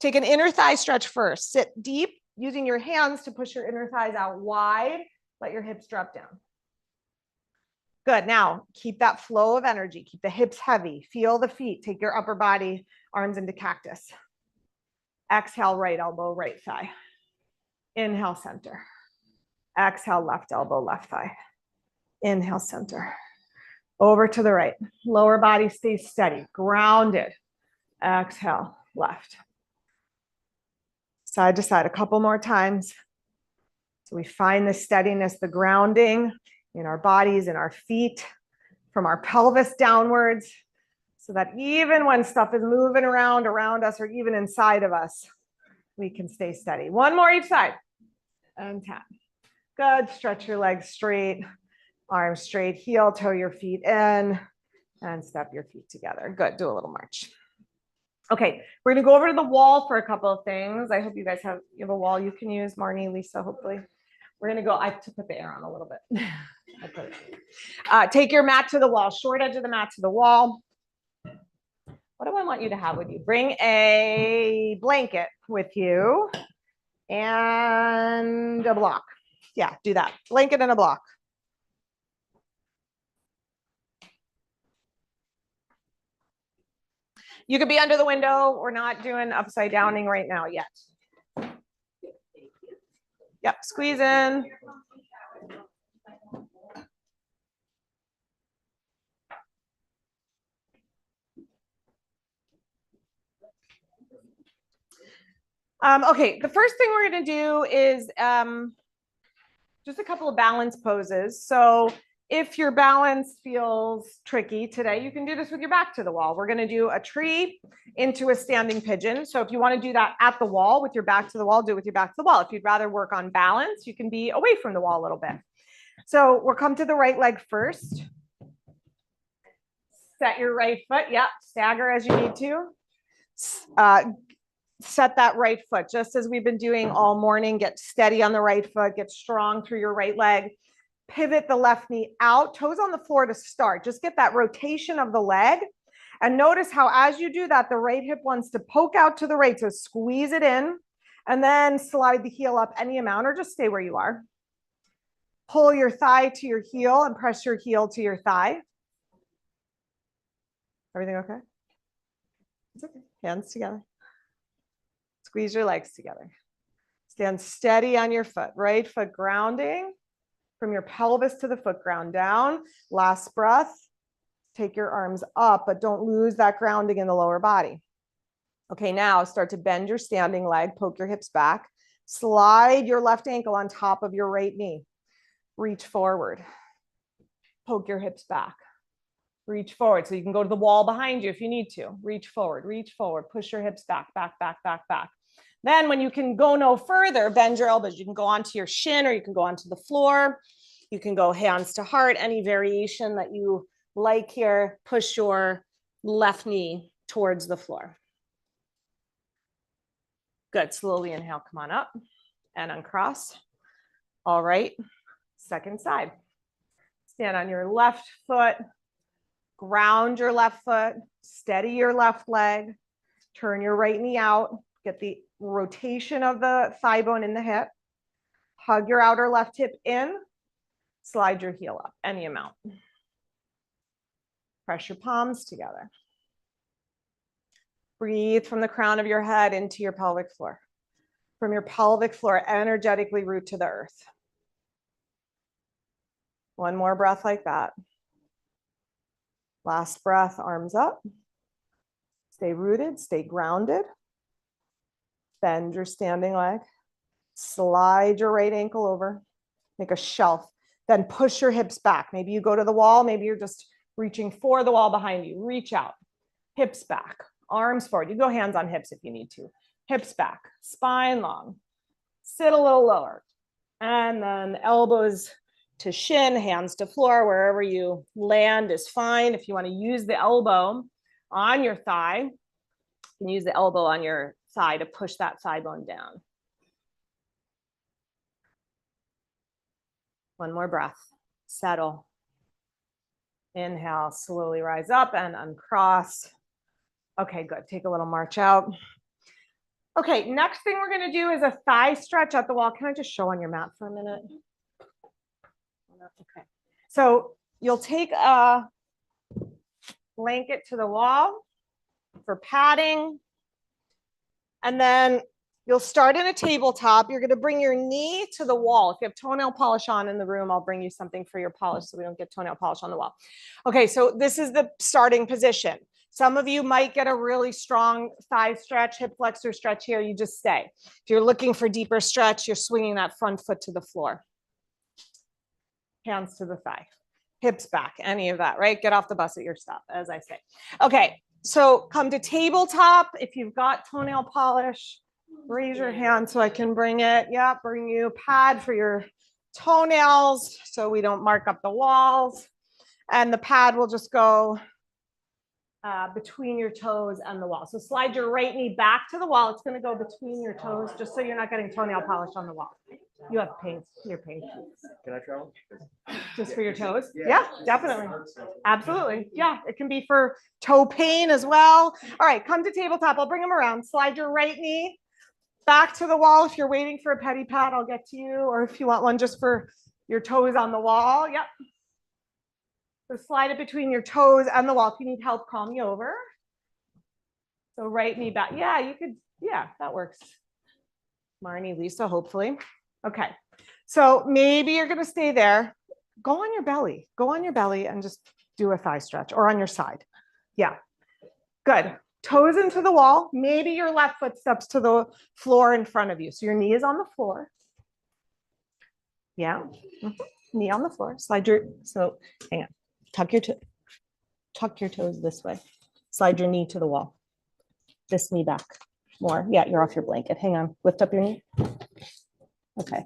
Speaker 2: Take an inner thigh stretch first. Sit deep, using your hands to push your inner thighs out wide. Let your hips drop down. Good. Now keep that flow of energy. Keep the hips heavy. Feel the feet. Take your upper body, arms into cactus. Exhale, right elbow, right thigh. Inhale, center. Exhale, left elbow, left thigh. Inhale, center. Over to the right. Lower body stays steady, grounded. Exhale, left. Side to side, a couple more times. So we find the steadiness, the grounding in our bodies, in our feet, from our pelvis downwards, so that even when stuff is moving around us, or even inside of us, we can stay steady. One more each side. And tap. Good. Stretch your legs straight, arms straight, heel, toe your feet in, and step your feet together. Good. Do a little march. Okay, we're gonna go over to the wall for a couple of things. I hope you guys have a wall you can use, Marnie, Lisa, hopefully. We're gonna go, I have to put the air on a little bit. Take your mat to the wall, short edge of the mat to the wall. What do I want you to have with you? Bring a blanket with you and a block. Yeah, do that. Blanket and a block. You could be under the window. We're not doing upside downing right now yet. Yep, squeeze in. Okay, the first thing we're going to do is just a couple of balance poses. So if your balance feels tricky today, you can do this with your back to the wall. We're going to do a tree into a standing pigeon. So if you want to do that at the wall with your back to the wall, do it with your back to the wall. If you'd rather work on balance, you can be away from the wall a little bit. So we'll come to the right leg first. Set your right foot. Yep, stagger as you need to. Set that right foot, just as we've been doing all morning. Get steady on the right foot, get strong through your right leg. Pivot the left knee out, toes on the floor to start. Just get that rotation of the leg. And notice how as you do that, the right hip wants to poke out to the right. So squeeze it in and then slide the heel up any amount, or just stay where you are. Pull your thigh to your heel and press your heel to your thigh. Everything okay? It's okay. Hands together. Squeeze your legs together. Stand steady on your foot. Right foot grounding from your pelvis to the foot, ground down. Last breath. Take your arms up, but don't lose that grounding in the lower body. Okay, now start to bend your standing leg. Poke your hips back. Slide your left ankle on top of your right knee. Reach forward. Poke your hips back. Reach forward. So you can go to the wall behind you if you need to. Reach forward, push your hips back, back, back, back, back. Then when you can go no further, bend your elbows. You can go onto your shin or you can go onto the floor. You can go hands to heart, any variation that you like here. Push your left knee towards the floor. Good. Slowly inhale, come on up and uncross. All right. Second side. Stand on your left foot. Ground your left foot, steady your left leg, turn your right knee out, get the rotation of the thigh bone in the hip, hug your outer left hip in, slide your heel up, any amount. Press your palms together. Breathe from the crown of your head into your pelvic floor. From your pelvic floor, energetically root to the earth. One more breath like that. Last breath, arms up. Stay rooted, stay grounded. Bend your standing leg. Slide your right ankle over. Make a shelf. Then push your hips back. Maybe you go to the wall. Maybe you're just reaching for the wall behind you. Reach out. Hips back. arms forward. You go hands on hips if you need to. Hips back, spine long. Sit a little lower. And then elbows to shin, hands to floor, wherever you land is fine. If you want to use the elbow on your thigh, you can use the elbow on your thigh to push that thigh bone down. One more breath. Settle. Inhale, slowly rise up and uncross. Okay, good. Take a little march out. Okay, next thing we're going to do is a thigh stretch at the wall. Can I just show on your mat for a minute? Okay. So you'll take a blanket to the wall for padding. And then you'll start in a tabletop. You're going to bring your knee to the wall. If you have toenail polish on in the room, I'll bring you something for your polish so we don't get toenail polish on the wall. Okay, so this is the starting position. Some of you might get a really strong thigh stretch, hip flexor stretch here. You just stay. If you're looking for deeper stretch, you're swinging that front foot to the floor. Hands to the thigh, hips back, any of that, right? Get off the bus at your stop, as I say. Okay, so come to tabletop. If you've got toenail polish, raise your hand so I can bring it. Yeah, bring you pad for your toenails so we don't mark up the walls. And the pad will just go between your toes and the wall. So slide your right knee back to the wall. It's going to go between your toes just so you're not getting toenail polish on the wall. You have pain. Your pain.
Speaker 3: Can I travel?
Speaker 2: Just for your toes? Yeah, definitely. Absolutely. Yeah, it can be for toe pain as well. All right, come to tabletop. I'll bring them around. Slide your right knee back to the wall. If you're waiting for a pedi pad, I'll get to you. Or if you want one just for your toes on the wall. Yep. So slide it between your toes and the wall. If you need help, call me over. So right knee back. Yeah, you could. Yeah, that works. Marnie, Lisa, hopefully. Okay. So maybe you're going to stay there. Go on your belly. Go on your belly and just do a thigh stretch or on your side. Yeah. Good. Toes into the wall. Maybe your left foot steps to the floor in front of you. So your knee is on the floor. Yeah. Knee on the floor. Slide your, so hang on. Tuck your toes this way. Slide your knee to the wall. This knee back. More. Yeah, you're off your blanket. Hang on. Lift up your knee. Okay.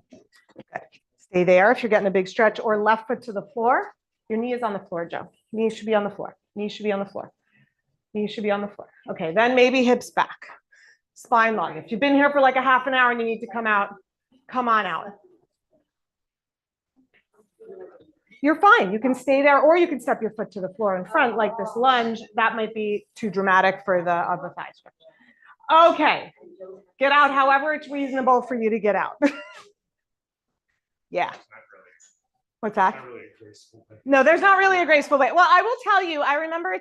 Speaker 2: Good. Stay there if you're getting a big stretch, or left foot to the floor. Your knee is on the floor, Joe. Knee should be on the floor. Knee should be on the floor. Knee should be on the floor. Okay, then maybe hips back. Spine long. If you've been here for like a half an hour and you need to come out, come on out. You're fine. You can stay there, or you can step your foot to the floor in front like this lunge. That might be too dramatic for the thigh stretch. Okay, get out however it's reasonable for you to get out. Yeah. What's that? No, there's not really a graceful way. Well, I will tell you, I remember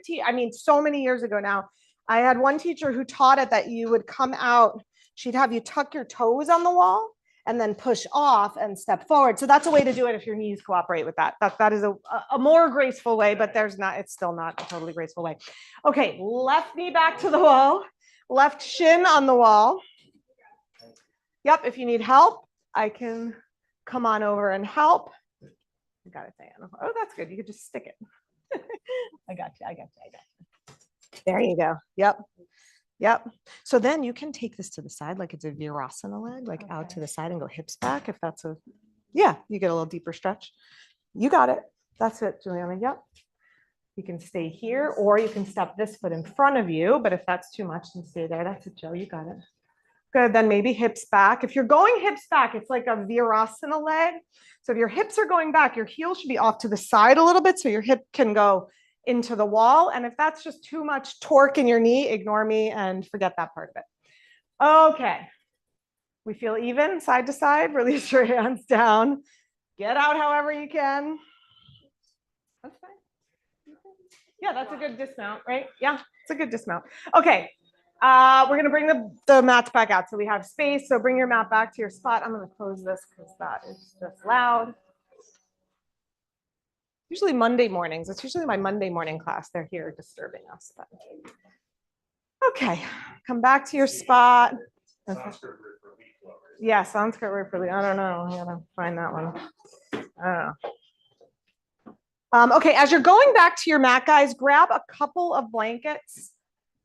Speaker 2: so many years ago now, I had one teacher who taught it that you would come out, she'd have you tuck your toes on the wall and then push off and step forward. So that's a way to do it if your knees cooperate with that. That is a more graceful way, but it's still not a totally graceful way. Okay, left knee back to the wall. Left shin on the wall. Yep, if you need help, I can come on over and help. I got it, Diana. Oh, that's good. You could just stick it. I got you. There you go. Yep. So then you can take this to the side like it's a virasana leg, like out to the side and go hips back if that's you get a little deeper stretch. You got it. That's it, Juliana. Yep. You can stay here, or you can step this foot in front of you, but if that's too much, then stay there. That's it, Joe. You got it. Good. Then maybe hips back. If you're going hips back, it's like a virasana leg. So if your hips are going back, your heel should be off to the side a little bit so your hip can go into the wall. And if that's just too much torque in your knee, ignore me and forget that part of it. Okay. We feel even side to side. Release your hands down. Get out however you can. That's fine. Yeah, that's a good dismount, right? Yeah, it's a good dismount. Okay, we're going to bring the mats back out so we have space. So bring your mat back to your spot. I'm going to close this because that is just loud. Usually Monday mornings. It's usually my Monday morning class. They're here disturbing us. But. Okay, come back to your spot. Okay. Yeah, Sanskrit word for I don't know. I gotta find that one. I don't know. Okay, as you're going back to your mat, guys, grab a couple of blankets.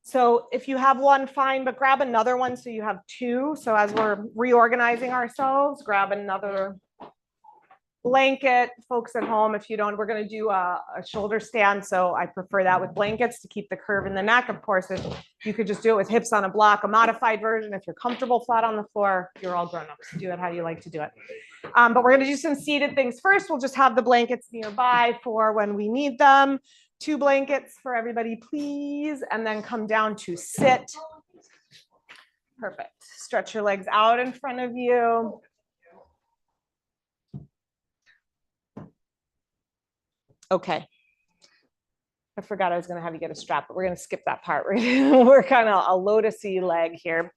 Speaker 2: So if you have one, fine, but grab another one so you have two. So as we're reorganizing ourselves, grab another blanket. Folks at home, if you don't, we're going to do a shoulder stand. So I prefer that with blankets to keep the curve in the neck. Of course, if you could just do it with hips on a block, a modified version. If you're comfortable flat on the floor, you're all grown ups. Do it how you like to do it. But we're going to do some seated things first. We'll just have the blankets nearby for when we need them. 2 blankets for everybody, please. And then come down to sit. Perfect. Stretch your legs out in front of you. Okay. I forgot I was going to have you get a strap, but we're going to skip that part. We're kind of a lotusy leg here.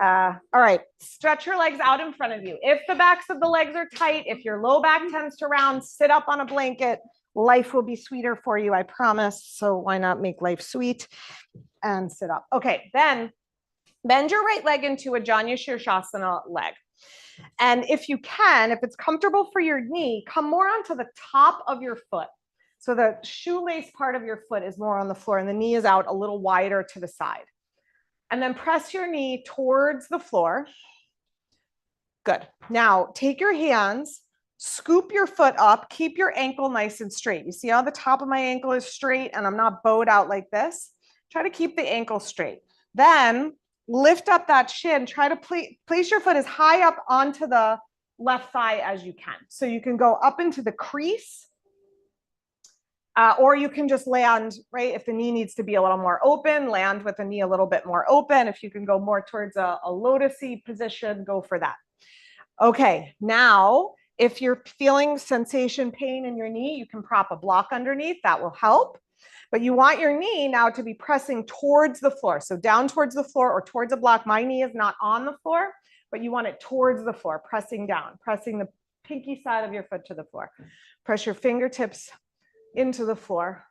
Speaker 2: All right. Stretch your legs out in front of you. If the backs of the legs are tight, if your low back tends to round, sit up on a blanket. Life will be sweeter for you, I promise. So why not make life sweet and sit up? Okay, then bend your right leg into a Janya Shirshasana leg. And if you can, if it's comfortable for your knee, come more onto the top of your foot. So the shoelace part of your foot is more on the floor and the knee is out a little wider to the side. And then press your knee towards the floor. Good. Now take your hands, scoop your foot up, keep your ankle nice and straight. You see how the top of my ankle is straight and I'm not bowed out like this? Try to keep the ankle straight. Then lift up that shin. Try to place your foot as high up onto the left thigh as you can. So you can go up into the crease or you can just land, right? If the knee needs to be a little more open, land with the knee a little bit more open. If you can go more towards a lotusy position, go for that. Okay, now if you're feeling sensation pain in your knee, you can prop a block underneath. That will help. But you want your knee now to be pressing towards the floor. So down towards the floor or towards a block. My knee is not on the floor, but you want it towards the floor, pressing down, pressing the pinky side of your foot to the floor. Press your fingertips into the floor.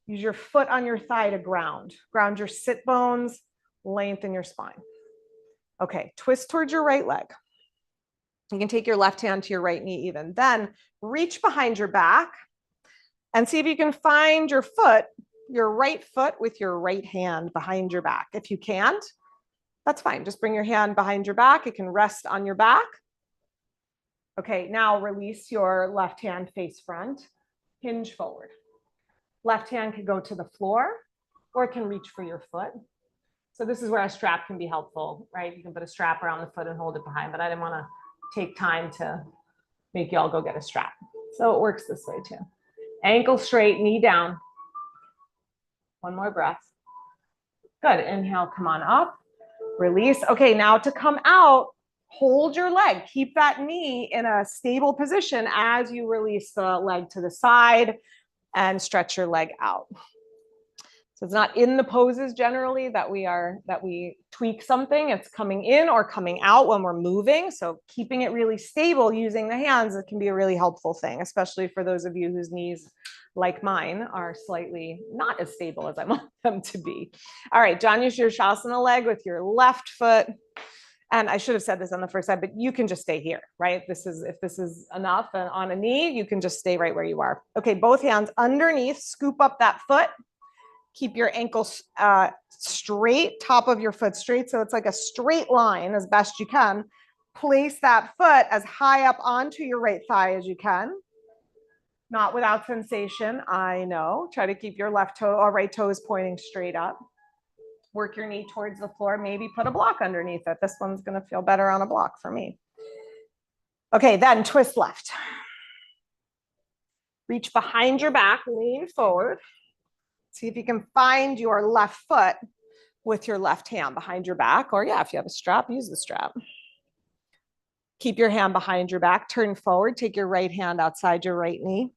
Speaker 2: Use your foot on your thigh to ground. Ground your sit bones, lengthen your spine. Okay, twist towards your right leg. You can take your left hand to your right knee even. Then reach behind your back and see if you can find your foot, your right foot with your right hand behind your back. If you can't, that's fine. Just bring your hand behind your back. It can rest on your back. Okay, now release your left hand face front, hinge forward. Left hand can go to the floor or it can reach for your foot. So this is where a strap can be helpful, right? You can put a strap around the foot and hold it behind, but I didn't want to take time to make y'all go get a strap. So it works this way too. Ankle straight, knee down. One more breath. Good. Inhale, come on up. Release. Okay, now to come out, hold your leg. Keep that knee in a stable position as you release the leg to the side and stretch your leg out. So it's not in the poses generally that we tweak something. It's coming in or coming out when we're moving. So keeping it really stable using the hands, it can be a really helpful thing, especially for those of you whose knees, like mine, are slightly not as stable as I want them to be. All right, Janya Shirshasana leg with your left foot. And I should have said this on the first side, but you can just stay here, right? If this is enough and on a knee, you can just stay right where you are. Okay, both hands underneath, scoop up that foot. Keep your ankles straight, top of your foot straight. So it's like a straight line as best you can. Place that foot as high up onto your right thigh as you can. Not without sensation, I know. Try to keep your left toe or right toes pointing straight up. Work your knee towards the floor. Maybe put a block underneath it. This one's going to feel better on a block for me. Okay, then twist left. Reach behind your back, lean forward. See if you can find your left foot with your left hand behind your back. Or yeah, if you have a strap, use the strap. Keep your hand behind your back, turn forward, take your right hand outside your right knee.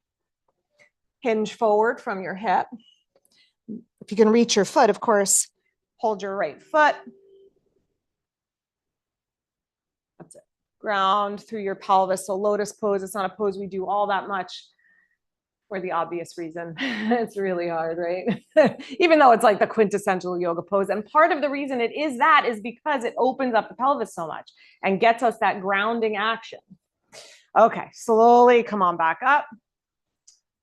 Speaker 2: Hinge forward from your hip. If you can reach your foot, of course, hold your right foot. That's it. Ground through your pelvis. So lotus pose, it's not a pose we do all that much. For the obvious reason. It's really hard, right? Even though it's like the quintessential yoga pose. And part of the reason it is that is because it opens up the pelvis so much and gets us that grounding action. Okay, slowly come on back up.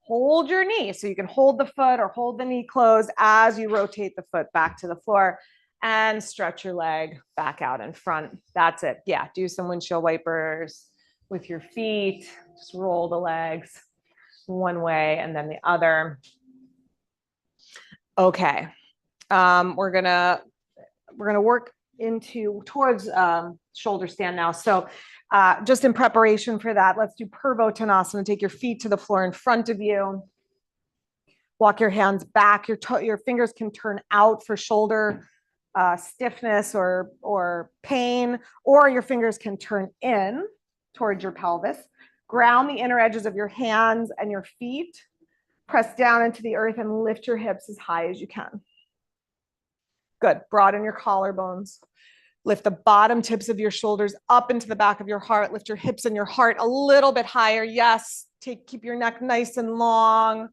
Speaker 2: hold your knee. So you can hold the foot or hold the knee closed as you rotate the foot back to the floor and stretch your leg back out in front. That's it. Yeah, do some windshield wipers with your feet. Just roll the legs one way and then the other. Okay. We're gonna work towards shoulder stand now. So just in preparation for that, let's do Purvottanasana. Take your feet to the floor in front of you. Walk your hands back. Your fingers can turn out for shoulder stiffness or pain, or your fingers can turn in towards your pelvis. Ground the inner edges of your hands and your feet. Press down into the earth and lift your hips as high as you can. Good. Broaden your collarbones. Lift the bottom tips of your shoulders up into the back of your heart. Lift your hips and your heart a little bit higher. Yes. Keep your neck nice and long.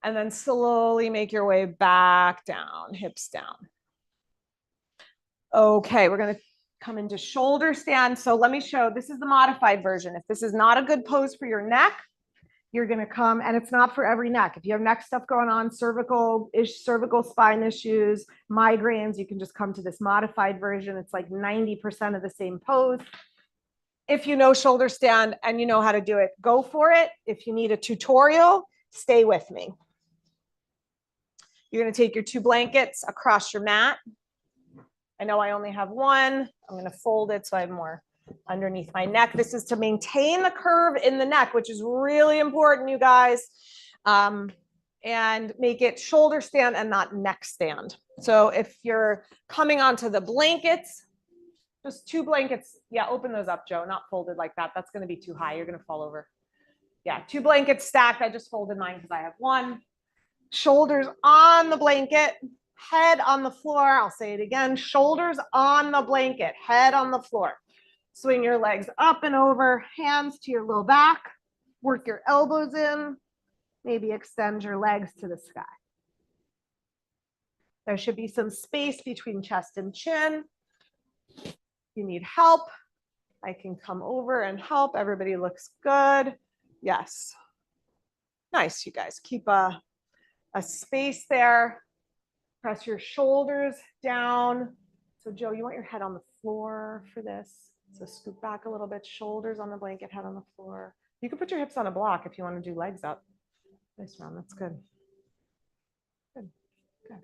Speaker 2: And then slowly make your way back down, hips down. Okay, we're going to come into shoulder stand. So let me show, this is the modified version. If this is not a good pose for your neck, you're going to come, and it's not for every neck. If you have neck stuff going on, cervical spine issues, migraines, you can just come to this modified version. It's like 90% of the same pose. If you know shoulder stand and you know how to do it, go for it. If you need a tutorial, stay with me. You're going to take your 2 blankets across your mat. I know I only have one. I'm going to fold it so I have more underneath my neck. This is to maintain the curve in the neck, which is really important, you guys, and make it shoulder stand and not neck stand. So if you're coming onto the blankets, just 2 blankets. Yeah, open those up, Joe, not folded like that. That's going to be too high. You're going to fall over. Yeah, 2 blankets stacked. I just folded mine because I have one. Shoulders on the blanket, head on the floor. I'll say it again. Shoulders on the blanket, head on the floor. Swing your legs up and over, hands to your low back. Work your elbows in. Maybe extend your legs to the sky. There should be some space between chest and chin. If you need help, I can come over and help. Everybody looks good. Yes. Nice, you guys. Keep a space there. Press your shoulders down. So Joe, you want your head on the floor for this. So scoop back a little bit, shoulders on the blanket, head on the floor. You can put your hips on a block if you want to do legs up. Nice round, that's good. Good, good.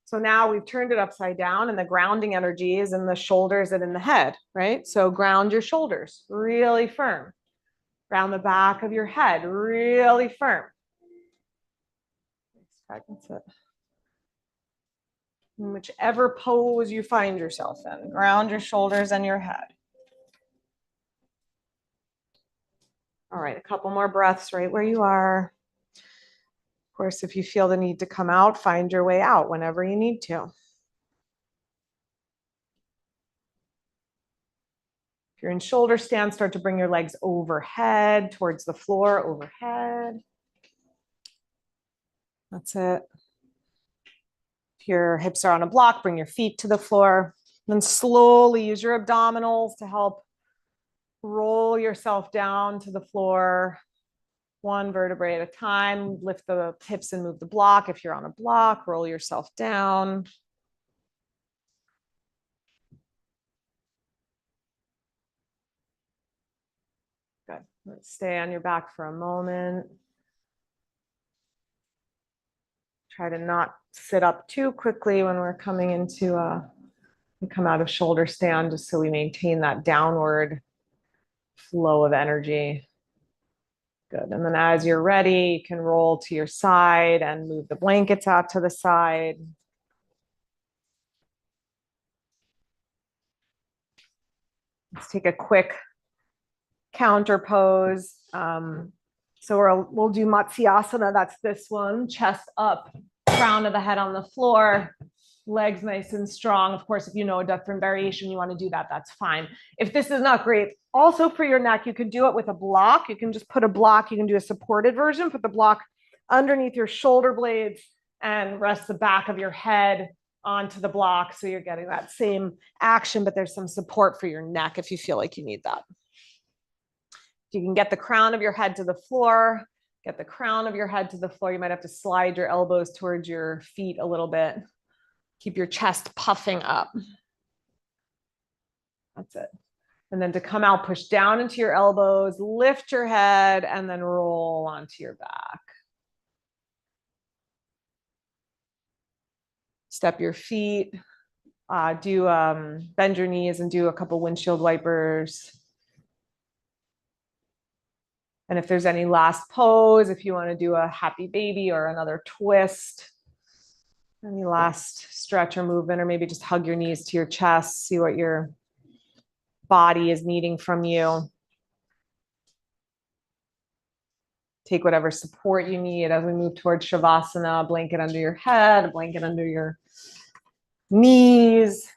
Speaker 2: So now we've turned it upside down and the grounding energy is in the shoulders and in the head, right? So ground your shoulders really firm. Round the back of your head really firm. That's it. In whichever pose you find yourself in, ground your shoulders and your head. All right, a couple more breaths right where you are. Of course, if you feel the need to come out, find your way out whenever you need to. If you're in shoulder stand, start to bring your legs overhead, towards the floor, overhead. That's it. If your hips are on a block, bring your feet to the floor. Then slowly use your abdominals to help roll yourself down to the floor, 1 vertebrae at a time. Lift the hips and move the block. If you're on a block, roll yourself down. Good. Let's stay on your back for a moment. Try to not sit up too quickly when we're coming into we come out of shoulder stand, just so we maintain that downward flow of energy. Good. And then as you're ready, you can roll to your side and move the blankets out to the side. Let's take a quick counter pose. So we'll do Matsyasana. That's this one, chest up, crown of the head on the floor, legs nice and strong. Of course, if you know a different variation, you want to do that, that's fine. If this is not great, also for your neck, you can do it with a block. You can just put a block. You can do a supported version, put the block underneath your shoulder blades and rest the back of your head onto the block. So you're getting that same action, but there's some support for your neck if you feel like you need that. If you can get the crown of your head to the floor, get the crown of your head to the floor. You might have to slide your elbows towards your feet a little bit. Keep your chest puffing up. That's it. And then to come out, push down into your elbows, lift your head, and then roll onto your back. Step your feet, bend your knees and do a couple windshield wipers. And if there's any last pose, if you want to do a happy baby or another twist, any last stretch or movement, or maybe just hug your knees to your chest, see what your body is needing from you. Take whatever support you need as we move towards Shavasana, a blanket under your head, a blanket under your knees.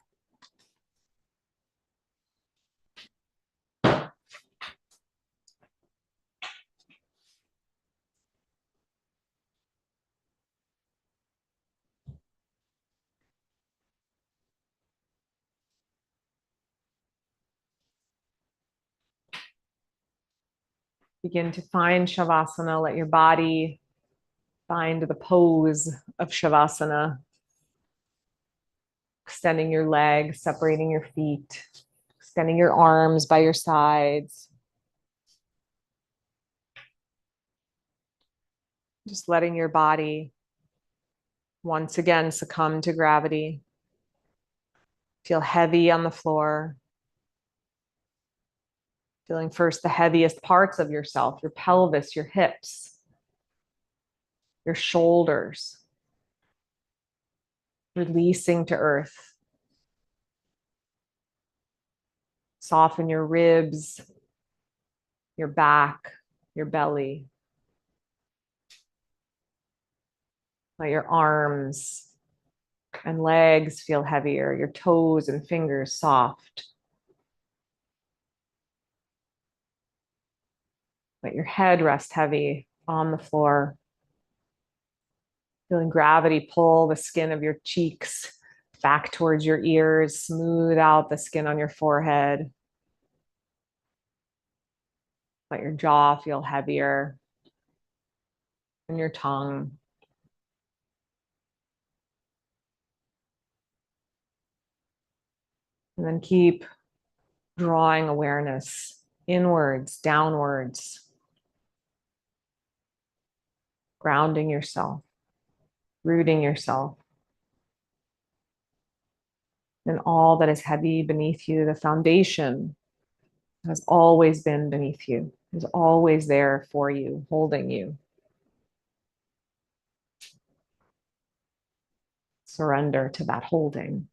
Speaker 2: Begin to find Shavasana. Let your body find the pose of Shavasana. Extending your legs, separating your feet, extending your arms by your sides. Just letting your body once again succumb to gravity. Feel heavy on the floor. Feeling first the heaviest parts of yourself, your pelvis, your hips, your shoulders. Releasing to earth. Soften your ribs, your back, your belly. Let your arms and legs feel heavier, your toes and fingers soft. Let your head rest heavy on the floor. Feeling gravity pull the skin of your cheeks back towards your ears, smooth out the skin on your forehead. Let your jaw feel heavier and your tongue. And then keep drawing awareness inwards, downwards, grounding yourself, rooting yourself in all that is heavy beneath you. The foundation has always been beneath you, is always there for you, holding you. Surrender to that holding.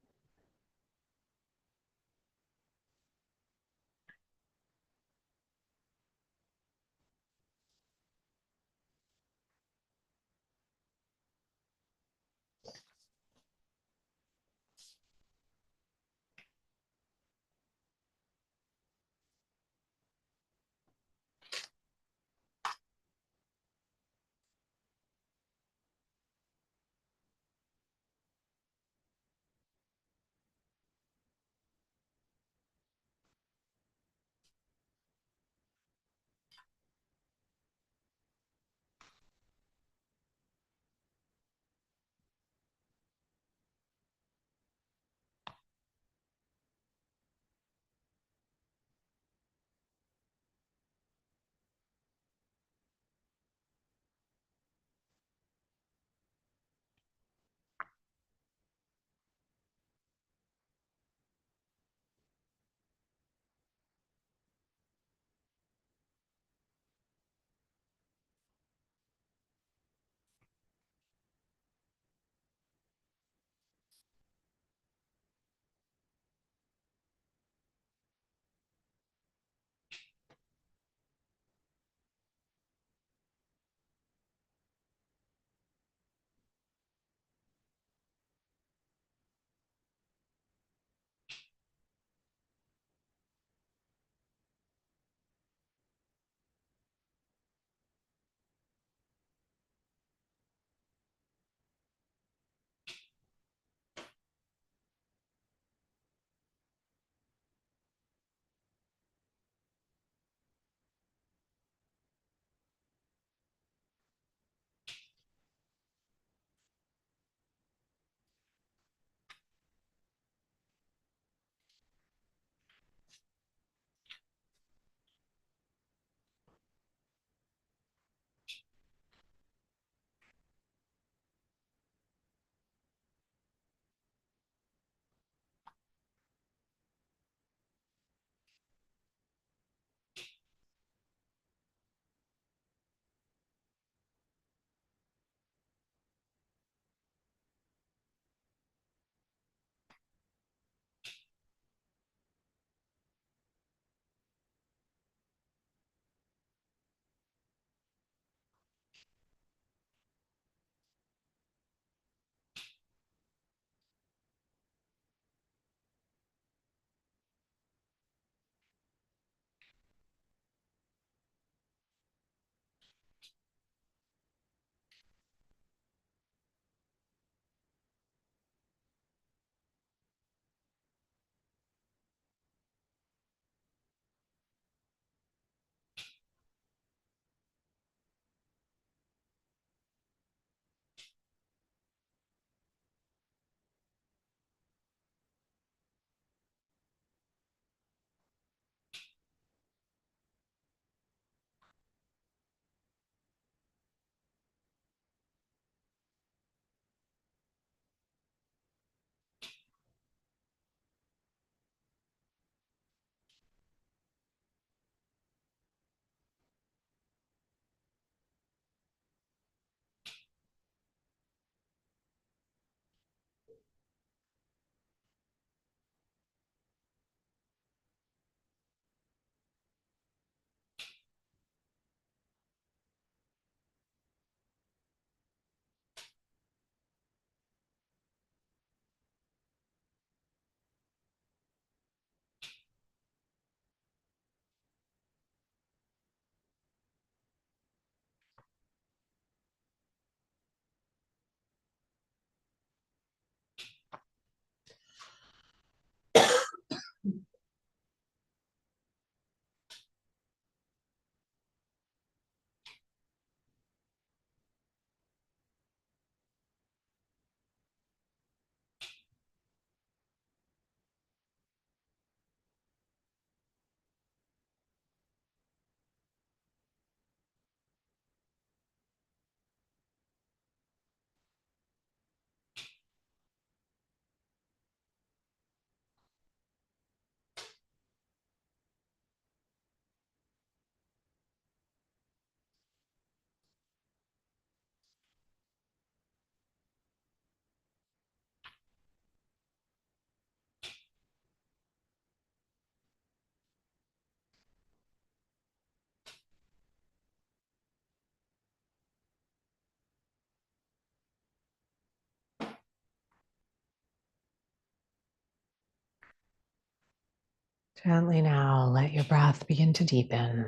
Speaker 1: Gently now, let your breath begin to deepen.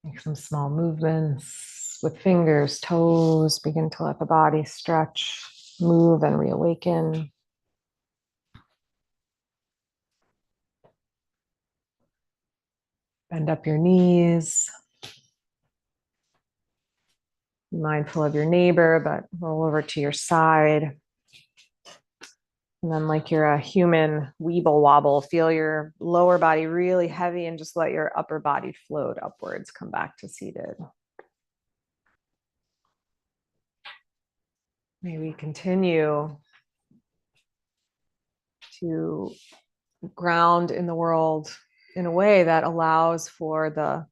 Speaker 1: Make some small movements with fingers, toes. Begin to let the body stretch, move, and reawaken. Bend up your knees. Be mindful of your neighbor, but roll over to your side. And then, like you're a human weeble wobble, feel your lower body really heavy and just let your upper body float upwards. Come back to seated. May we continue to ground in the world in a way that allows for the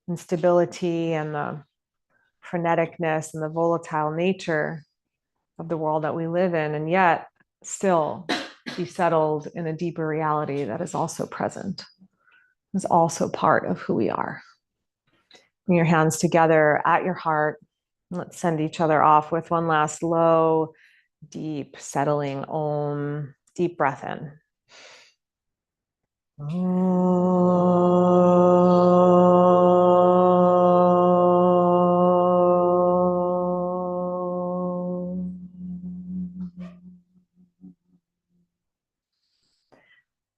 Speaker 1: instability and the freneticness and the volatile nature of the world that we live in, and yet still be settled in a deeper reality that is also present, is also part of who we are. Bring your hands together at your heart. Let's send each other off with one last low, deep, settling Om. Deep breath in.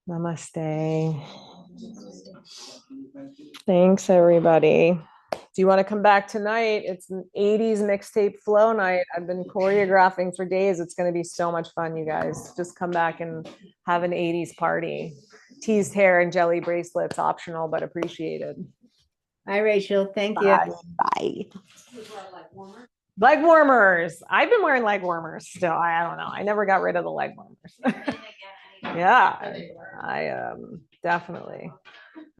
Speaker 1: Namaste. Thanks, everybody. Do you want to come back tonight? It's an 80s mixtape flow night. I've been choreographing for days. It's going to be so much fun, you guys. Just come back and have an 80s party. Teased hair and jelly bracelets, optional, but appreciated.
Speaker 3: Hi, Rachel. Thank you.
Speaker 1: Bye. Bye. Leg warmers. I've been wearing leg warmers still. I don't know. I never got rid of the leg warmers. Yeah, I definitely.